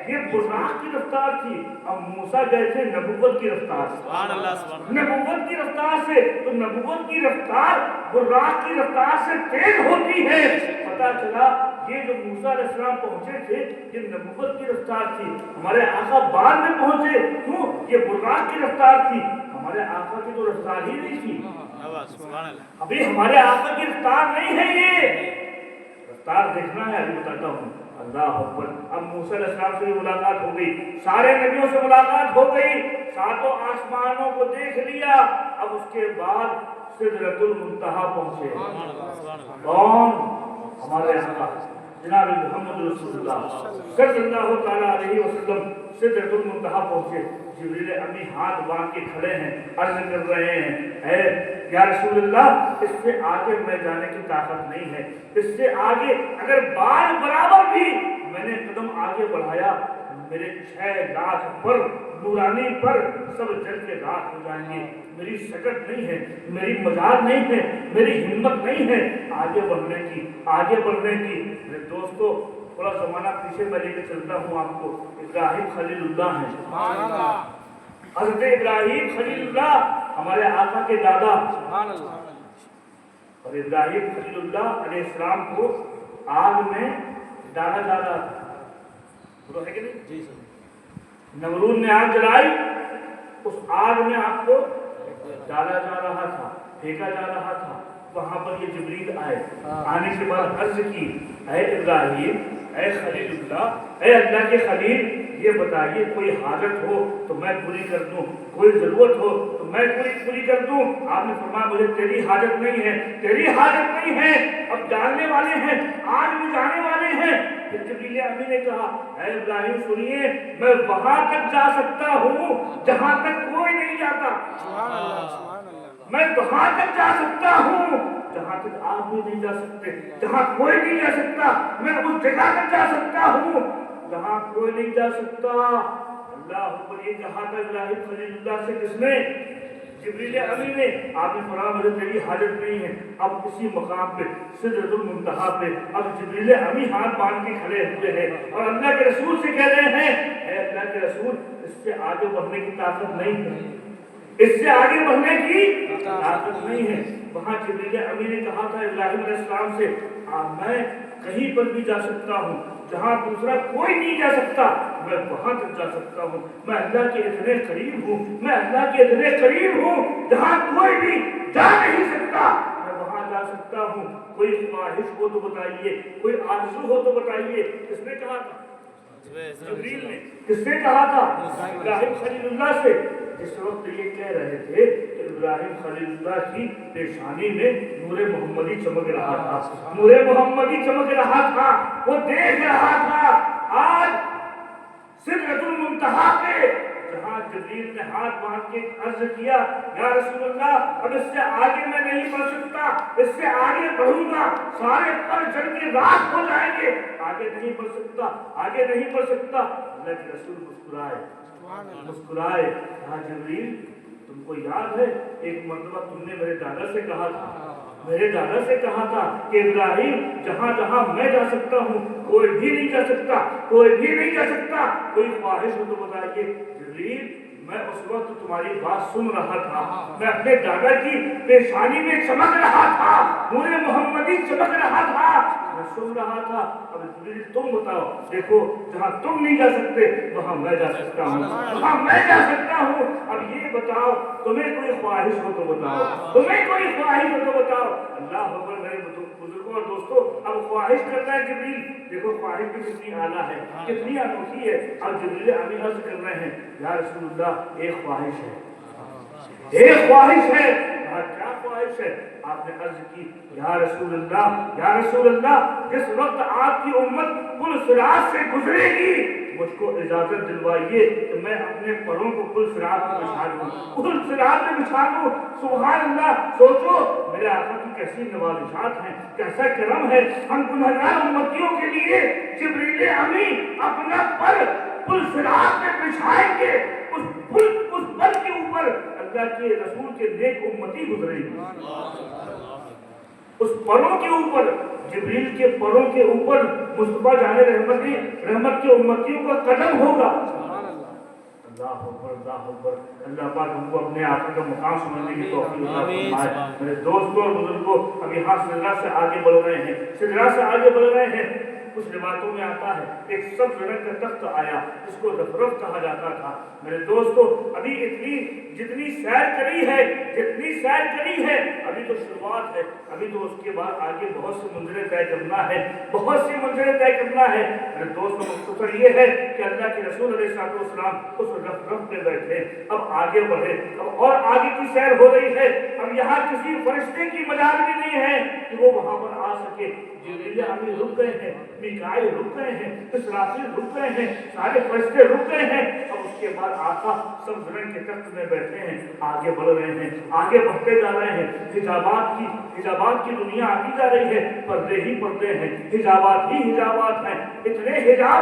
Speaker 1: یہ براق کی رفتار تھی۔ اب موسیٰ گئے تھے نبوت کی رفتار سے،
Speaker 3: سبحان اللہ سبحان اللہ۔
Speaker 1: نبوت کی رفتار سے، تو نبوت کی رفتار براق کی رفتار سے تیز ہوتی ہے۔ پتا چلا یہ جو موسیٰ علیہ السلام پہنچے تھے یہ نبوت کی رفتار تھی، ہمارے آقا بعد میں پہنچے، کیوں؟ یہ براق کی رفتار تھی، ہمارے آقا کی تو رفتار ہی نہیں تھی،
Speaker 3: سبحان اللہ۔
Speaker 1: ابھی ہمارے آقا کی رفتار نہیں ہے، یہ رفتار دیکھنا ہے، ابھی بتاتا ہوں۔ اللہ اکبر۔ اب موسیٰ علیہ السلام سے بھی ملاقات ہو گئی، سارے نبیوں سے ملاقات ہو گئی، ساتوں آسمانوں کو دیکھ لیا، اب اس کے بعد سدرۃ المنتہا پہنچے۔ کون؟ ہمارے آقا جناب محمد رسول اللہ صلی اللہ تعالیٰ علیہ وسلم سدرۃ المنتہا پہنچے۔ جبریل امی ہاتھ باندھ کے کھڑے ہیں، عرض کر رہے ہیں اے یا رسول اللہ، اس سے آگے میں جانے کی طاقت نہیں ہے، اس سے آگے اگر بال برابر بھی میں نے قدم آگے بڑھایا میرے 6 لاکھ پر نورانی پر سب جل کے راکھ ہو جائیں گے، میری سکت نہیں ہے، میری مجال نہیں ہے، میری ہمت نہیں ہے آگے بڑھنے کی، آگے بڑھنے کی۔ میرے دوستو تھوڑا زمانہ پیچھے میں لے کے چلتا ہوں آپ کو، ابراہیم خلیل اللہ ہیں، حضرت ابراہیم خلیل اللہ ہمارے آقا کے دادا، اور ابراہیم خلیل اللہ علیہ السلام کو آگ میں ڈالا جا رہا تھا، ہے کہ نہیں؟ نمرود نے آگ جلائی، اس آگ میں آپ کو ڈالا جا رہا تھا، پھینکا جا رہا تھا، وہاں پر یہ جبریل آئے، آنے کے بعد عرض کی اے ابراہیم، اے خلیل اللہ، اے اللہ کے خلیل، یہ بتائیے کوئی حاجت ہو تو میں پوری کر دوں، کوئی ضرورت ہو تو میں پوری کر دوں۔ آپ نے فرمایا مجھے تیری حاجت نہیں ہے، تیری حاجت نہیں ہے، اب جاننے والے ہیں، آج بھی جانے والے ہیں۔ پھر جبریل امین نے کہا اے ابراہیم سنیے، میں وہاں تک جا سکتا ہوں جہاں تک کوئی نہیں جاتا، میں وہاں تک جا سکتا ہوں جہاں تک آپ بھی نہیں جا سکتے، جہاں کوئی نہیں جا سکتا، میں اس جگہ تک جا سکتا ہوں جہاں کوئی نہیں جا سکتا۔ اللہ اکبر۔ یہ کہا تھا ابراہیم خلیل اللہ سے کس نے؟ جبریل امین نے۔ آپ نے فرمایا مجھے تیری حاجت نہیں ہے۔ اب اسی مقام پہ سدرۃ المنتہا پہ اب جبریل امین ہاتھ باندھ کے کھڑے ہوئے ہیں اور اللہ کے رسول سے کہہ رہے ہیں اے اللہ کے رسول، اس سے آگے بڑھنے کی طاقت نہیں ہے، اس سے آگے بڑھنے کی طاقت نہیں ہے۔ وہاں جبریل امین نے کہا تھا ابراہیم علیہ السلام سے میں کہیں پر بھی جا سکتا ہوں جہاں دوسرا کوئی نہیں جا سکتا، میں وہاں تک جا سکتا ہوں، میں اللہ کے اتنے قریب ہوں، میں اللہ کے اتنے قریب ہوں جہاں کوئی بھی جا نہیں سکتا، میں وہاں جا سکتا ہوں۔ کوئی خواہش ہو تو بتائیے، کوئی آرزو ہو تو بتائیے۔ کس نے کہا تھا؟ جبریل نے۔ کس نے کہا تھا؟ ابراہیم خلیل اللہ سے۔ اس وقت یہ کہہ رہے تھے کہ ابراہیم خلیل اللہ کی پیشانی میں نور محمدی چمک رہا تھا، نور محمدی چمک رہا تھا، وہ دیکھ رہا تھا۔ آج سدرۃ المنتہا پہ جہاں جبریل نے ہاتھ باندھ کے عرض کیا یا رسول اللہ اب اس سے آگے میں نہیں بڑھ سکتا، اس سے آگے بڑھوں گا سارے پر جل کے راکھ ہو جائیں گے، آگے نہیں بڑھ سکتا، آگے نہیں بڑھ سکتا۔ اللہ کے رسول مسکرائے کہا جبریل تم کو یاد ہے ایک مرتبہ تم نے میرے دادا سے کہا تھا، میرے دادا سے کہا تھا کہ ابراہیم جہاں جہاں میں جا سکتا ہوں کوئی بھی نہیں جا سکتا، کوئی بھی نہیں جا سکتا، کوئی خواہش ہو تو بتائیے۔ جبریل میں اس وقت تمہاری بات سن رہا تھا، میں اپنے دادا کی پیشانی میں چمک رہا تھا، نور محمدی چمک رہا تھا، میں سن رہا تھا۔ اب جبریل تم بتاؤ، دیکھو جہاں تم نہیں جا سکتے وہاں میں جا سکتا ہوں، وہاں میں جا سکتا ہوں۔ اب یہ بتاؤ تمہیں کوئی خواہش ہو تو بتاؤ، تمہیں کوئی خواہش ہو تو بتاؤ۔ اللہ اکبر۔ میرے بزرگوں اور دوستوں اب خواہش کرتا ہے جبریل، دیکھو خواہش بھی کتنی اعلیٰ ہے، کتنی انوکھی ہے۔ اب جبریل امین عرض کر رہے ہیں یا رسول اللہ ایک خواہش ہے، ایک خواہش ہے۔ کیا خواہش ہے؟ آپ نے عرض کی یا رسول اللہ، یا رسول اللہ جس وقت آپ کی امت پل صراط سے گزرے گی مجھ کو اجازت دلوائیے کہ میں اپنے پروں کو پل صراط پہ بچھا دوں، پل صراط پہ بچھا دوں۔ سبحان اللہ، سوچو میرے آقا کی کیسی نوازشات ہیں، کیسا کرم ہے۔ ہم گنہگار امتیوں کے لیے جبریل امین اپنا پر پل صراط پہ بچھائیں گے، اس پر کے اوپر اللہ کے رسول کے نیک امتی گزریں گے، اس پروں کے اوپر، جبریل کے پروں کے اوپر مصطفیٰ جان رحمت کے امتیوں کا قدم ہوگا۔ اللہ اکبر، اللہ اکبر۔ اللہ پاک ہم کو اپنے آقا کا مقام سمجھنے کی توفیق عطا فرمائے۔ میرے دوستوں اور بزرگوں، اب یہاں سدرہ سے آگے بڑھ رہے ہیں، سدرہ سے آگے بڑھ رہے ہیں۔ کچھ روایتوں میں آتا ہے ایک سبز رنگ کا تخت آیا جس کو رفرف کہا جاتا تھا۔ میرے دوستو، ابھی جتنی سیر کری ہے ابھی تو شروعات ہے، ابھی تو اس کے بعد آگے بہت سی منزلیں طے کرنا ہے، بہت سی منزلیں طے کرنا ہے۔ میرے دوستو، مختصر یہ ہے کہ اللہ کے رسول علیہ السلام اس رفرف پہ بیٹھے، اب آگے بڑھے، اب اور آگے کی سیر ہو رہی ہے۔ اب یہاں کسی فرشتے کی مجال بھی نہیں ہے کہ وہ وہاں پر آ سکے۔ جبریل امین رک گئے ہیں، میکائیل رک گئے ہیں، اسرافیل رک گئے ہیں، سارے فرشتے رک گئے ہیں۔ اب اس کے بعد آقا سبز رنگ کے تخت میں بیٹھے ہیں، آگے بڑھ رہے ہیں، آگے بڑھتے جا رہے ہیں۔ حجابات کی دنیا آتی جا رہی ہے، پردے ہی پردے ہیں، حجابات ہی حجابات ہیں، اتنے حجاب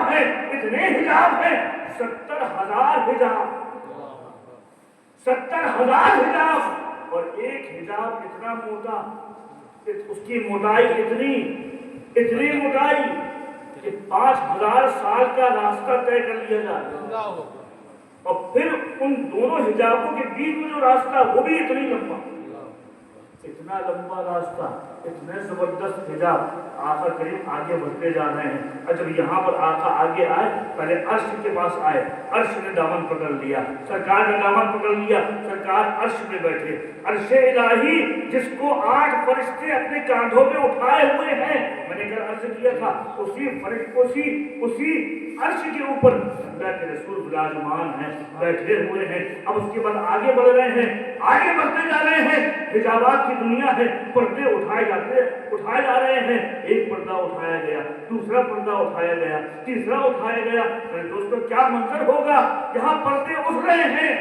Speaker 1: ہیں، 70,000 حجاب، 70,000 حجاب، اور ایک حجاب اتنا موٹا، اس کی موٹائی اتنی موٹائی کہ 5,000 سال کا راستہ طے کر لیا جائے، اور پھر ان دونوں حجابوں کے بیچ میں جو راستہ وہ بھی اتنا لمبا راستہ، اتنے زبردست حجاب۔ آقا کریم آگے بڑھتے جا رہے ہیں، اور جب یہاں پر آقا آگے آئے، پہلے عرش کے پاس آئے، عرش نے دامن پکڑ لیا، سرکار نے دامن پکڑ لیا، سرکار عرش میں بیٹھے۔ عرش الہی جس کو 8 فرشتے اپنے کاندھوں میں اٹھائے ہوئے ہیں، میں نے کل عرض کیا تھا، اسی عرش کے اوپر اللہ کے رسول براجمان ہیں، بیٹھے ہوئے ہیں۔ اب اس کے بعد آگے بڑھ رہے ہیں، آگے بڑھتے جا رہے ہیں۔ حجابات کی دنیا ہے، پردے اٹھائے جا رہے ہیں۔ ایک پردہ اٹھایا گیا، دوسرا پردہ اٹھایا گیا، تیسرا اٹھایا گیا۔ میرے دوستوں، کیا منظر ہوگا، یہاں پردے اٹھ رہے ہیں،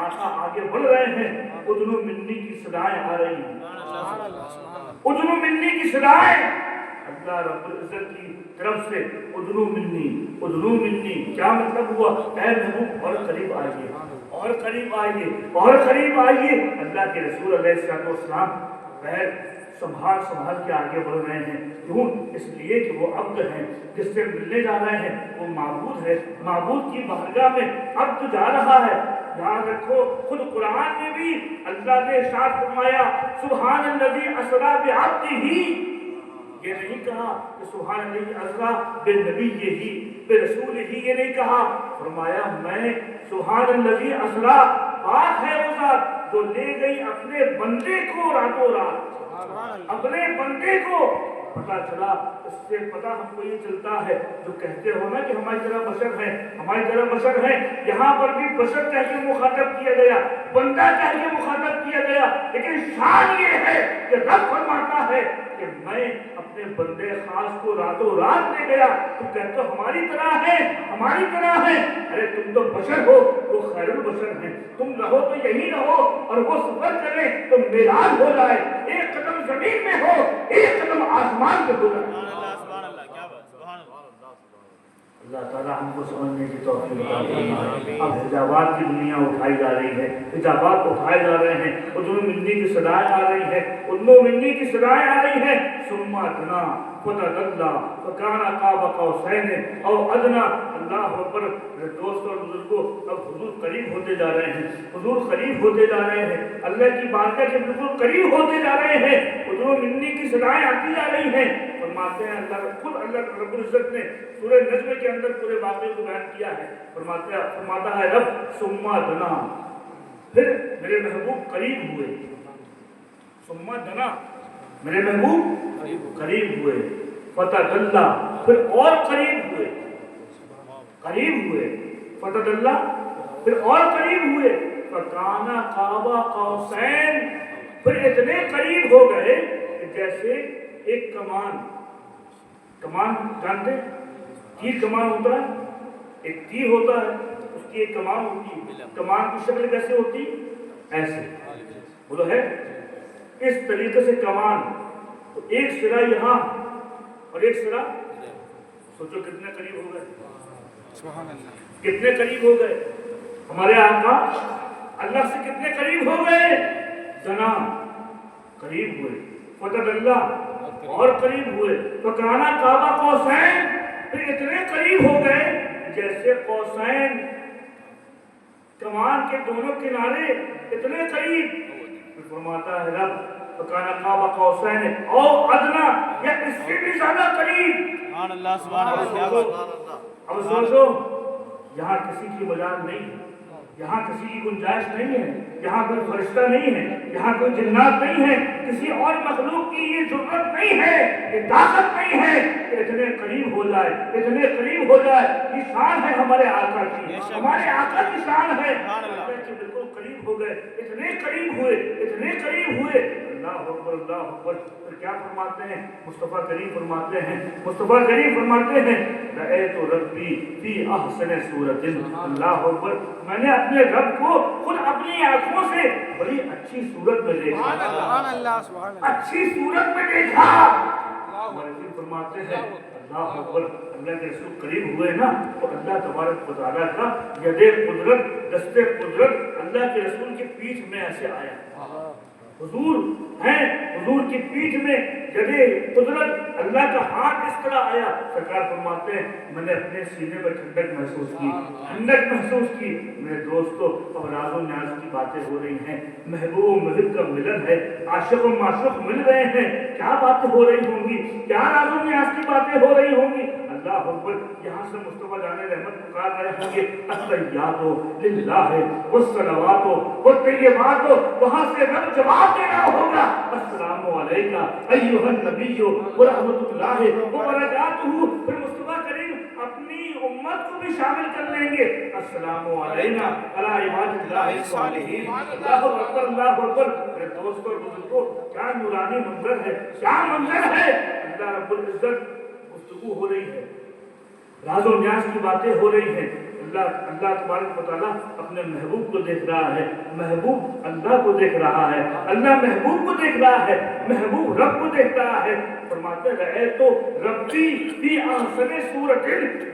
Speaker 1: آقا آگے بڑھ رہے ہیں، اذن منی کی صدائیں آ رہی ہیں، اذن منی کی صدائیں اللہ رب العزت کی طرف سے۔ اذن منی کیا مطلب ہوا؟ اے محبوب اور قریب آئیے، اور قریب آئیے، اور قریب آئیے۔ اللہ کے رسول علیہ السلام پیر سنبھال کے آگے بڑھ رہے ہیں۔ کیوں؟ اس لیے کہ وہ عبد ہیں، جس سے ملنے جا رہے ہیں وہ معبود ہے، معبود کی بارگاہ میں عبد جا رہا ہے۔ یاد رکھو، خود قرآن میں بھی اللہ نے ارشاد فرمایا، سبحان الذی اسری بعبدہ، یہ نہیں کہا کہ سبحان الذی اسری بنبیہ برسولہ، یہ نہیں کہا، فرمایا میں سبحان الذی اسری، پاک ہے وہ ذات جو لے گئی اپنے بندے کو راتوں رات، اپنے بندے کو۔ پتا چلا، اس سے پتا ہم کو یہ چلتا ہے، جو کہتے ہو نا کہ ہماری طرح بشر ہیں، ہماری طرح بشر ہیں، یہاں پر بھی بشر کہہ کے مخاطب کیا گیا، بندہ کہہ کے مخاطب کیا گیا، لیکن شان یہ ہے کہ رب فرماتا ہے کہ میں اپنے بندے خاص کو راتوں رات لے گیا۔ تم کہتے ہو ہماری طرح ہے، ہماری طرح ہے، ارے تم تو بشر ہو، وہ خیر البشر ہیں، تم رہو تو یہی رہو، اور وہ سفر کرے تو میلاد ہو جائے، ایک قدم زمین میں ہو، ایک قدم آسمان پہ ہو جائے۔ اللہ تعالیٰ ہم کو سمجھنے کی توفیق عطا فرمائے۔ اب حجابات کی دنیا اٹھائی جا رہی ہے، حجابات اٹھائے جا رہے ہیں، اذن منی کی صدائیں آ رہی ہیں، اذن منی کی صدائیں آ رہی ہیں۔ ثم دنا فتدلی فکان قاب قوسین او ادنی۔ اللہ اکبر۔ میرے دوست اور بزرگوں، اب حضور قریب ہوتے جا رہے ہیں، حضور قریب ہوتے جا رہے ہیں، اللہ کی بارگاہ کے بالکل قریب ہوتے جا رہے ہیں، اذن منی کی صدائیں آتی جا رہی ہیں۔ فرماتے ہیں اللہ رب العزت نے سورہ نجم کے اندر پورے واقعے کو بیان کیا ہے۔ فرماتا ہے رب ثم دنا، پھر میرے محبوب قریب ہوئے، ثم دنا، میرے محبوب قریب ہوئے، فتدلی، پھر اور قریب ہوئے، فتدلی، پھر اور قریب ہوئے، فکان قاب قوسین، پھر اتنے قریب ہو گئے کہ جیسے ایک کمان جانتے تیر کمان ہوتا ہے، ایک تیر ہوتا ہے، اس کی ایک کمان ہوتی ہے، کمان کی شکل کیسے ہوتی؟ ایسے بولو ہے اس طریقے سے کمان، تو ایک سرا یہاں اور ایک سرا، سوچو کتنے قریب ہو گئے،
Speaker 2: سبحان اللہ،
Speaker 1: کتنے قریب ہو گئے ہمارے آقا اللہ سے، کتنے قریب ہو گئے، جنا قریب ہوئے، فتح اللہ اور قریب ہوئے، تو کانا کعبہ قوسین، پھر اتنے قریب ہو گئے جیسے قوسین کمان کے دونوں کنارے اتنے قریب، پھر فرماتا ہے رب تو کانا کعبہ قوسین او ادنا، یا اس سے بھی زیادہ قریب۔
Speaker 3: سبحان اللہ، سبحان اللہ، کیا بات۔
Speaker 1: اب سوچو یہاں کسی کی مجال نہیں ہے، یہاں کسی کی گنجائش نہیں ہے، یہاں کوئی فرشتہ نہیں ہے، یہاں کوئی جنات نہیں ہے، کسی اور مخلوق کی یہ ضرورت نہیں ہے، یہ طاقت نہیں ہے کہ اتنے قریب ہو جائے، اتنے قریب ہو جائے۔ یہ شان ہے ہمارے آقا کی، ہمارے آقا کی شان ہے کہ بالکل قریب ہو گئے، اتنے قریب ہوئے، اتنے قریب ہوئے۔ اللہ اکبر، اللہ اکبر۔ پھر کیا فرماتے ہیں مصطفیٰ کریم؟ فرماتے ہیں مصطفیٰ کریم فرماتے ہیں رأیت ربی فی احسن صورت، اللہ اکبر، میں نے اپنے رب کو خود اپنی آنکھوں سے بڑی اچھی صورت میں دیکھا،
Speaker 2: سبحان اللہ، سبحان اللہ،
Speaker 1: اچھی صورت میں دیکھا۔ مولوی فرماتے ہیں اللہ اکبر، اللہ کے رسول قریب ہوئے نا تو اللہ تبارک و تعالیٰ کا ید قدرت، دست قدرت اللہ کے رسول کی پیٹھ میں ایسے آیا، حضور ہیں، حضور کی پیٹھ میں جدے قدرت اللہ کا ہاتھ اس طرح آیا۔ سرکار فرماتے ہیں میں نے اپنے سینے پر ٹھنڈک محسوس کی، ٹھنڈک محسوس کی۔ میرے دوستو اب راز و نیاز کی باتیں ہو رہی ہیں، محبوب و محب کا ملن ہے، عاشق و معشوق مل رہے ہیں، کیا باتیں ہو رہی ہوں گی، کیا راز و نیاز کی باتیں ہو رہی ہوں گی۔ اللہ اکبر، یہاں سے مصطفیٰ جان رحمت پکار رہے ہوں گے التحیات للہ والصلوات والطیبات، وہاں سے رب جواب دے رہا ہوگا السلام علیکہ ایھا النبی ورحمۃ اللہ وبرکاتہ۔ پھر مصطفیٰ کریم اپنی امت کو بھی شامل کر لیں گے السلام علینا علی عباد اللہ الصالحین۔ اللہ اکبر، اللہ اکبر۔ میرے دوستوں اور بزرگوں، کیا نورانی منظر ہے، کیا منظر ہے۔ اللہ رب العزت گفتگو ہو رہی ہے، راز و نیاز کی باتیں ہو رہی ہیں۔ اللہ تبارک و تعالیٰ اپنے محبوب کو دیکھ رہا ہے، محبوب اللہ کو دیکھ رہا ہے، اللہ محبوب کو دیکھ رہا ہے، محبوب رب کو دیکھ رہا ہے۔ فرماتے رہے تو ربی فی احسن صورت،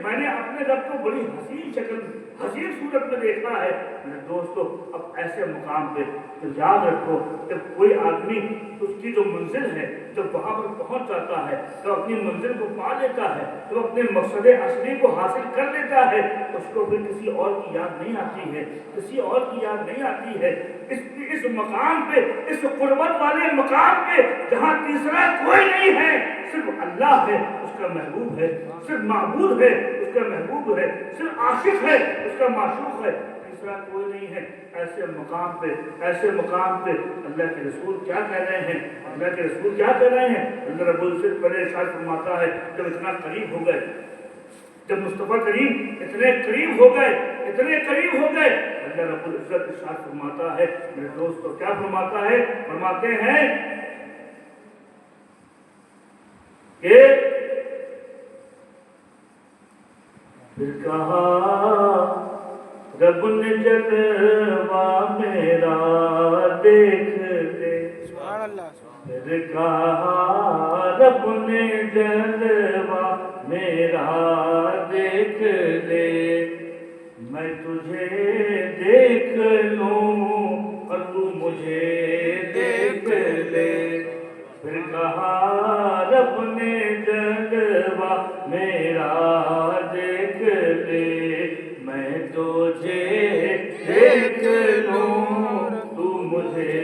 Speaker 1: میں نے اپنے رب کو بڑی حسین شکل، حسین صورت میں دیکھا ہے۔ میرے دوستو اب ایسے مقام پہ تو یاد رکھو کہ کوئی آدمی اس کی جو منزل ہے جب وہاں پر پہنچ جاتا ہے، تو اپنی منزل کو پا لیتا ہے، تو اپنے مقصد اصلی کو حاصل کر لیتا ہے، اس کو پھر کسی اور کی یاد نہیں آتی ہے، کسی اور کی یاد نہیں آتی ہے۔ اس مقام پہ، اس قربت والے مقام پہ جہاں تیسرا کوئی نہیں ہے، صرف اللہ ہے، اس کا محبوب ہے، صرف معبود ہے، اس کا محبوب ہے، صرف عاشق ہے، اس کا معشوق ہے، تیسرا کوئی نہیں ہے۔ ایسے مقام پہ، ایسے مقام پہ اللہ کے رسول کیا کہہ رہے ہیں، اللہ کے رسول کیا کہہ رہے ہیں۔ اللہ رب العزت بڑے ارشاد فرماتا ہے جب اتنا قریب ہو گئے، جب مصطفیٰ کریم اتنے قریب ہو گئے، اتنے قریب ہو گئے، اللہ رب العزت ارشاد فرماتا ہے میرے دوستو، کیا فرماتا ہے؟ فرماتے ہیں کہ پھر کہا رب نے جلوہ میرا دیکھ لے،
Speaker 2: سبحان اللہ،
Speaker 1: پھر کہا رب نے جلوہ میرا دیکھ لے، میں تجھے دیکھ لوں اور تو مجھے دیکھ لے، پھر کہا رب نے جلوہ میرا دیکھ لے، میں تجھے دیکھ لوں تو مجھے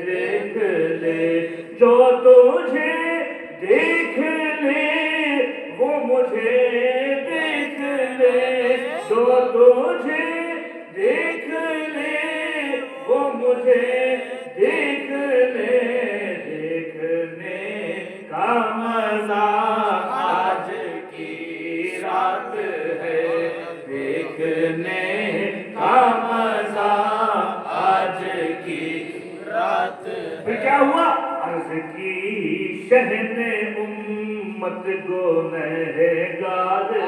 Speaker 1: دیکھ لے، جو تجھے دیکھ لے وہ مجھے دیکھ لے، جو تجھے دیکھ لے وہ مجھے دیکھ لے، دیکھنے کا مزہ آج کی رات ہے، دیکھنے کا مزہ آج کی رات ہے۔ پھر کیا ہوا؟ عرض کی شہن امت گنہگار ہے،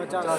Speaker 1: 50।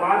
Speaker 1: 5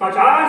Speaker 1: 50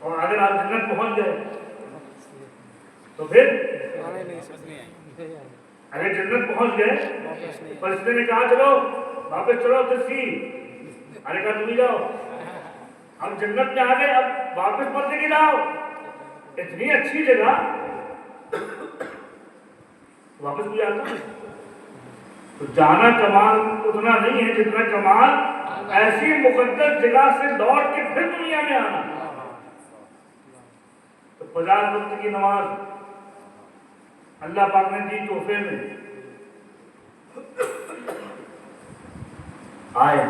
Speaker 1: اور اگر آپ جنت پہنچ گئے تو پھر
Speaker 2: آنے نہیں سکتے
Speaker 1: اگر جنت پہنچ گئے
Speaker 2: واپس نہیں
Speaker 1: فرشتے نے کہا چلو واپس چلو تسی ارے کہا تم ہی جاؤ ہم جنت میں آ گئے اب واپس مت لے کے جاؤ اتنی اچھی جگہ واپس بھی آتا تو جانا کمال اتنا نہیں ہے جتنا کمال ایسی مقدس جگہ سے لوٹ کے پھر دنیا میں آنا تو 50 وقت کی نماز اللہ پاک نے دی تحفے میں آئے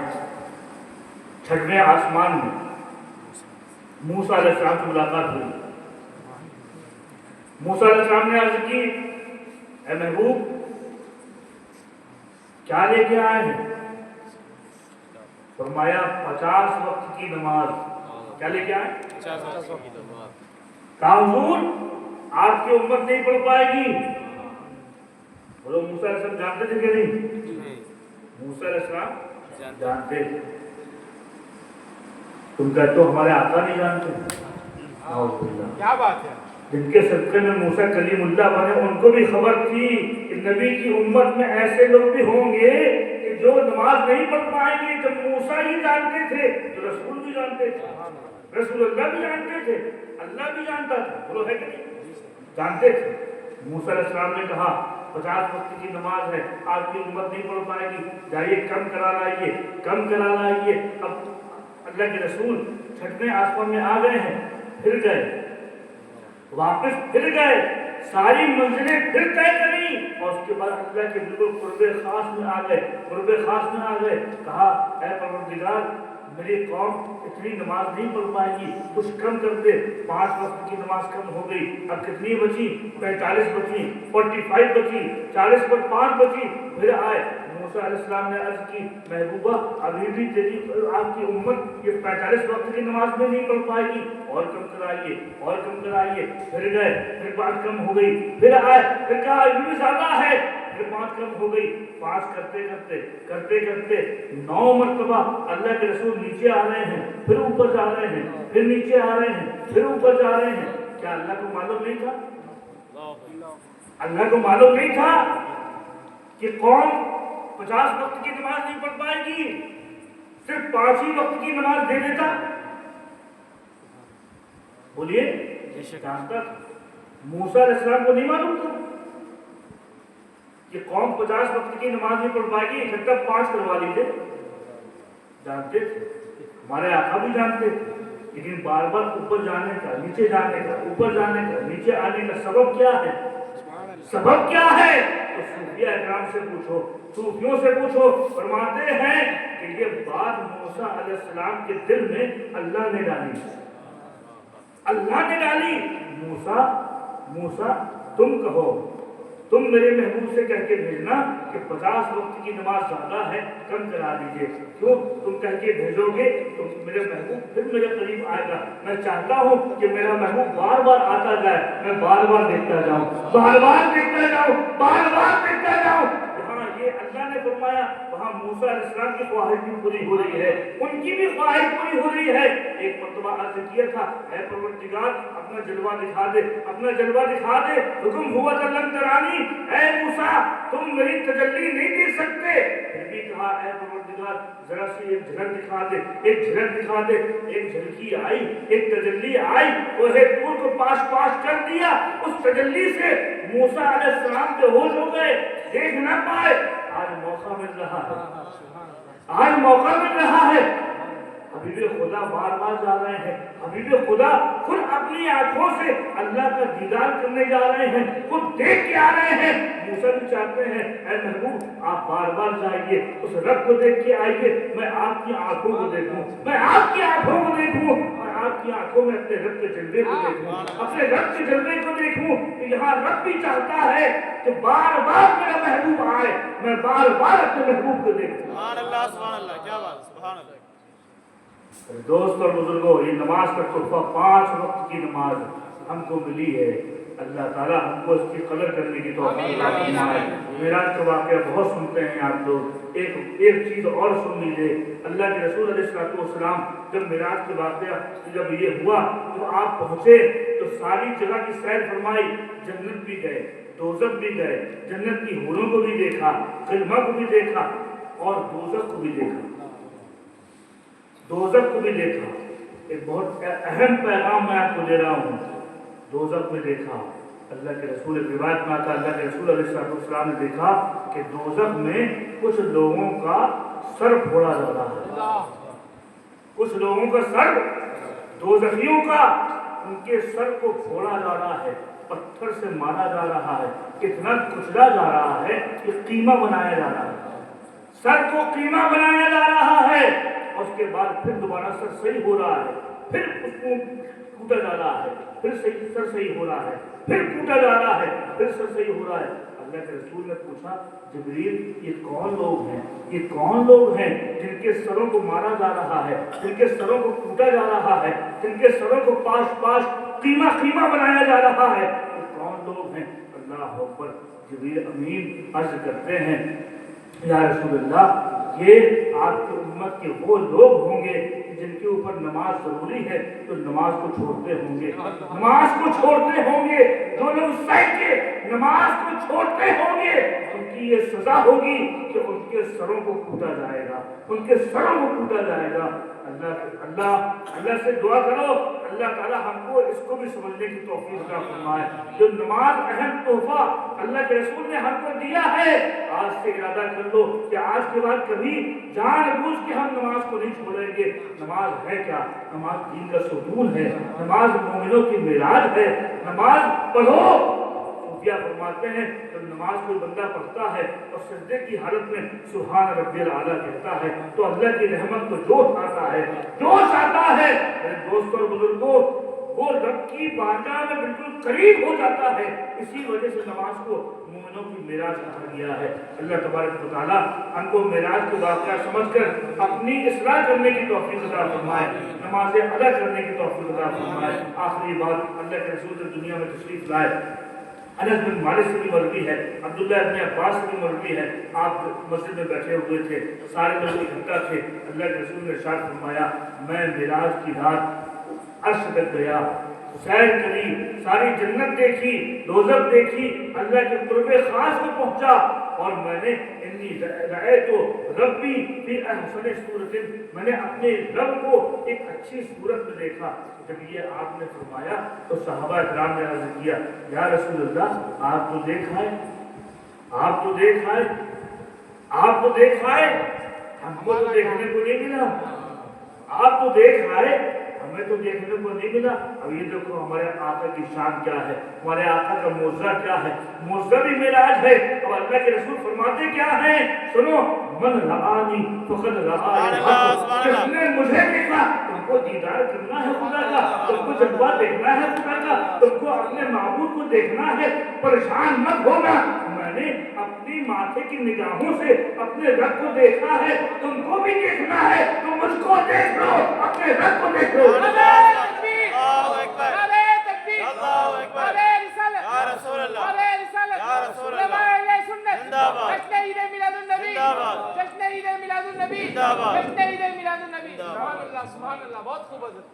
Speaker 1: چھٹویں آسمان میں موسیٰ علیہ السلام سے ملاقات ہوئی موسیٰ علیہ السلام نے عرض کی اے محبوب کیا لے کے آئے ہیں فرمایا 50 وقت کی نماز کیا لے کے آئے کہا حضور آپ کی امت نہیں پڑھ پائے گی بولو موسیٰ علیہ السلام جانتے تھے کہ نہیں موسیٰ علیہ السلام جانتے تھے تم کہتے ہو ہمارے آقا نہیں جانتے
Speaker 2: کیا بات ہے
Speaker 1: جن کے صدقے میں موسیٰ کلیم اللہ بنے ان کو بھی خبر تھی کہ نبی کی امت میں ایسے لوگ بھی ہوں گے کہ جو نماز نہیں پڑھ پائیں گے جب موسیٰ ہی جانتے تھے تو رسول بھی جانتے تھے رسول اللہ بھی جانتے تھے اللہ بھی جانتا تھا بولو ہے کہ نہیں جانتے تھے موسیٰ علیہ السلام نے کہا 50 وقت کی نماز ہے آپ کی امت نہیں پڑھ پائے گی جائیے کم کرا لائیے اب اللہ کے رسول چھٹویں آسمان میں آ گئے ہیں پھر گئے واپس پھر گئے ساری منزلیں پھر طے کریں اور اس کے بعد اللہ کے بالکل قرب خاص میں آ گئے کہا اے پروردگار میری قوم اتنی نماز نہیں پڑھ پائے گی کچھ کم کر دے 5 وقت کی نماز کم ہو گئی اب کتنی بچی 45 بچی 45 بچی 40 پر 5 بچی پھر آئے موسیٰ علیہ السلام نے عرض کی محبوبہ ابھی بھی تیری آپ کی امت یہ 45 وقت کی نماز میں نہیں پڑھ پائے گی اور کم کرائیے پھر گئے پھر 5 کم ہو گئی پھر آئے پھر کہا یہ بھی زیادہ ہے پھر 5 کم ہو گئی 5 کرتے 9 مرتبہ اللہ کے رسول نیچے آ رہے ہیں پھر اوپر جا رہے ہیں پھر نیچے آ رہے ہیں پھر اوپر جا رہے ہیں کیا اللہ کو معلوم نہیں تھا کہ قوم 50 وقت کی نماز نہیں پڑھ پائے گی صرف 5 ہی وقت کی نماز دے دیتا بولیے جانتا موسیٰ علیہ السلام کو نہیں معلوم تھا کہ قوم 50 وقت کی نماز نہیں پڑھ پائے گی اکٹھا 5 کروا لیجیے جانتے تھے ہمارے آقا بھی جانتے تھے لیکن بار بار اوپر جانے کا نیچے جانے کا اوپر جانے کا نیچے آنے کا سبب کیا ہے تو صوفیہ اکرام سے پوچھو صوفیوں سے پوچھو فرماتے ہیں کہ یہ بات موسیٰ علیہ السلام کے دل میں اللہ نے ڈالی موسیٰ تم کہو تم میرے محبوب سے کہہ کے بھیجنا کہ 50 وقت کی نماز زیادہ ہے کم کرا دیجیے کیوں تم کہہ کے بھیجو گے تو میرے محبوب پھر میرے قریب آئے گا میں چاہتا ہوں کہ میرا محبوب بار بار آتا جائے میں بار بار دیکھتا جاؤں جہاں یہ اللہ نے فرمایا وہاں موسیٰ علیہ السلام کی خواہش بھی پوری ہو رہی ہے ان کی بھی خواہش پوری ہو رہی ہے ایک مرتبہ عرض کیا تھا اے پروردگار اپنا جلوہ دکھا دے حکم ہوا لن ترانی اے موسیٰ تم میری تجلی نہیں دیکھ سکتے پھر بھی کہا اے پروردگار ذرا سی ایک جھلک دکھا دے ایک جھلکی آئی ایک تجلی آئی کوہ طور کو پاش کر دیا اس تجلی سے موسیٰ علیہ السلام کے ہوش ہو گئے دیکھ نہ پائے آج موقع مل رہا ہے حبیب خدا بار بار جا رہے ہیں حبیب خدا خود اپنی آنکھوں سے اللہ کا دیدار کرنے جا رہے ہیں خود دیکھ کے آ رہے ہیں موسیٰ بھی چاہتے ہیں اے محبوب آپ بار بار جائیے اس رب کو دیکھ کے آئیے میں آپ کی آنکھوں کو دیکھوں میں آپ کی آنکھوں میں اپنے رب کے جلوے کو دیکھوں کہ یہاں رب بھی چاہتا ہے کہ بار بار میرا محبوب آئے میں بار بار اپنے محبوب کو دیکھوں
Speaker 3: سبحان اللہ کیا بات سبحان اللہ
Speaker 1: دوست اور بزرگوں یہ نماز کا تحفہ 5 وقت کی نماز ہم کو ملی ہے، اللہ تعالیٰ ہم کو اس کی قدر کرنے کی توفیق عطا فرمائے۔ معراج کا واقعہ بہت سنتے ہیں آپ لوگ، ایک چیز اور سن لیجیے، اللہ کے رسول علیہ السلام جب معراج کے واقعہ جب یہ ہوا تو آپ پہنچے تو ساری جگہ کی سیر فرمائی، جنت بھی گئے، دوزخ بھی گئے، جنت کی حوروں کو بھی دیکھا، خلمہ کو بھی دیکھا اور دوزخ کو بھی دیکھا، دوزخ کو بھی دیکھا۔ ایک بہت اہم پیغام میں آپ کو دے رہا ہوں، دوزخ میں دیکھا، اللہ کے رسول روایت میں آتا، اللہ کے رسول علیہ السلام نے دیکھا کہ دوزخ میں کچھ لوگوں کا سر پھوڑا جا رہا ہے، کچھ لوگوں کا سر، دوزخیوں کا، ان کے سر کو پھوڑا جا رہا ہے، پتھر سے مارا جا رہا ہے، اتنا کچلا جا رہا ہے کہ قیمہ بنایا جا رہا ہے، سر کو قیمہ بنایا جا رہا ہے، اور اس کے بعد پھر دوبارہ سر صحیح ہو رہا ہے، پھر اس کو کوٹا جا رہا ہے، پھر سر صحیح ہو رہا ہے، پھر کوٹا جا رہا ہے، پھر سر صحیح ہو رہا ہے۔ اللہ کے رسول نے پوچھا، جبریل یہ کون لوگ ہیں، یہ کون لوگ ہیں جن کے سروں کو مارا جا رہا ہے، جن کے سروں کو کوٹا جا رہا ہے، جن کے سروں کو پاش قیمہ بنایا جا رہا ہے، یہ کون لوگ ہیں؟ اللہ اکبر، جبریل امین عرض کرتے ہیں، یا رسول اللہ یہ آپ کی امت کے وہ لوگ ہوں گے جن کے اوپر نماز ضروری ہے تو نماز کو چھوڑتے ہوں گے، نماز کو چھوڑتے ہوں گے، جو لوگ سہ کے نماز کو چھوڑتے ہوں گے ان کی یہ سزا ہوگی کہ ان کے سروں کو کوٹا جائے گا، ان کے سروں کو کوٹا جائے گا۔ اللہ سے دعا کرو اللہ تعالی ہم کو اس کو بھی سمجھنے کی توفیق عطا فرمائے۔ جو نماز اہم تحفہ اللہ کے رسول نے ہم کو دیا ہے، آج سے ارادہ کر لو کہ آج کے بعد کبھی جان بوجھ کے ہم نماز کو نہیں چھوڑیں گے۔ نماز ہے کیا؟ نماز دین کا ستون ہے، نماز مومنوں کی معراج ہے، نماز پڑھو۔ صوفیہ فرماتے ہیں جب نماز کوئی بندہ پڑھتا ہے اور سجدے کی حالت میں سبحان ربی الاعلیٰ کہتا ہے تو اللہ کی رحمت کو جوش آتا ہے، جوش آتا ہے۔ میرے دوستوں اور بزرگوں، وہ رب کی بارگاہ میں بالکل قریب ہو جاتا ہے، اسی وجہ سے نماز کو مومنوں کی معراج کہا گیا ہے۔ اللہ تبارک و تعالیٰ ہم کو معراج کے واقعہ سمجھ کر اپنی اصلاح کرنے کی توفیق عطا فرمائے، نمازیں ادا کرنے کی توفیق عطا فرمائے۔ آخری بات، اللہ کے رسول سے دنیا میں تشریف لائے، انس بن مالک سے بھی مروی ہے، عبداللہ ابن عباس سے بھی مروی ہے، آپ مسجد میں بیٹھے ہوئے تھے، سارے لوگ اکٹھا تھے، اللہ کے رسول نے ارشاد فرمایا میں معراج کی رات عرش تک گیا، سیر کری، ساری جنت دیکھی، دوزخ دیکھی، اللہ کے قرب خاص کو پہنچا، اور میں نے انی رأیت ربی فی احسن صورت، میں نے اپنے رب کو ایک اچھی صورت میں دیکھا۔ جب یہ آپ نے فرمایا تو صحابہ اکرام نے عرض کیا یا رسول اللہ آپ تو دیکھ آئے، آپ تو دیکھ آئے، آپ تو دیکھ آئے، ہم کو تو دیکھنے کو نہیں ملا، آپ تو دیکھ آئے ہمیں تو دیکھنے کو نہیں ملا۔ اب یہ دیکھو ہمارے آقا کی شان کیا ہے، ہمارے آقا کا معجزہ کیا ہے، معجزہ بھی معراج ہے۔ اب اللہ کے رسول فرماتے کیا ہیں، سنو، من رآنی فقد رآنی، جس نے مجھے دیکھا، تم کو دیدار کرنا ہے خدا کا، تم کو جلوہ دیکھنا ہے خدا کا، تم کو اپنے معبود کو دیکھنا ہے، پریشان مت ہونا، میں نے اپنی ماتھے کی نگاہوں سے اپنے رب کو دیکھا ہے، تم کو بھی دیکھنا ہے، تم مجھ کو دیکھ لو، اپنے رب کو دیکھ لو۔
Speaker 4: سبحان اللہ، بہت خوب حضرت۔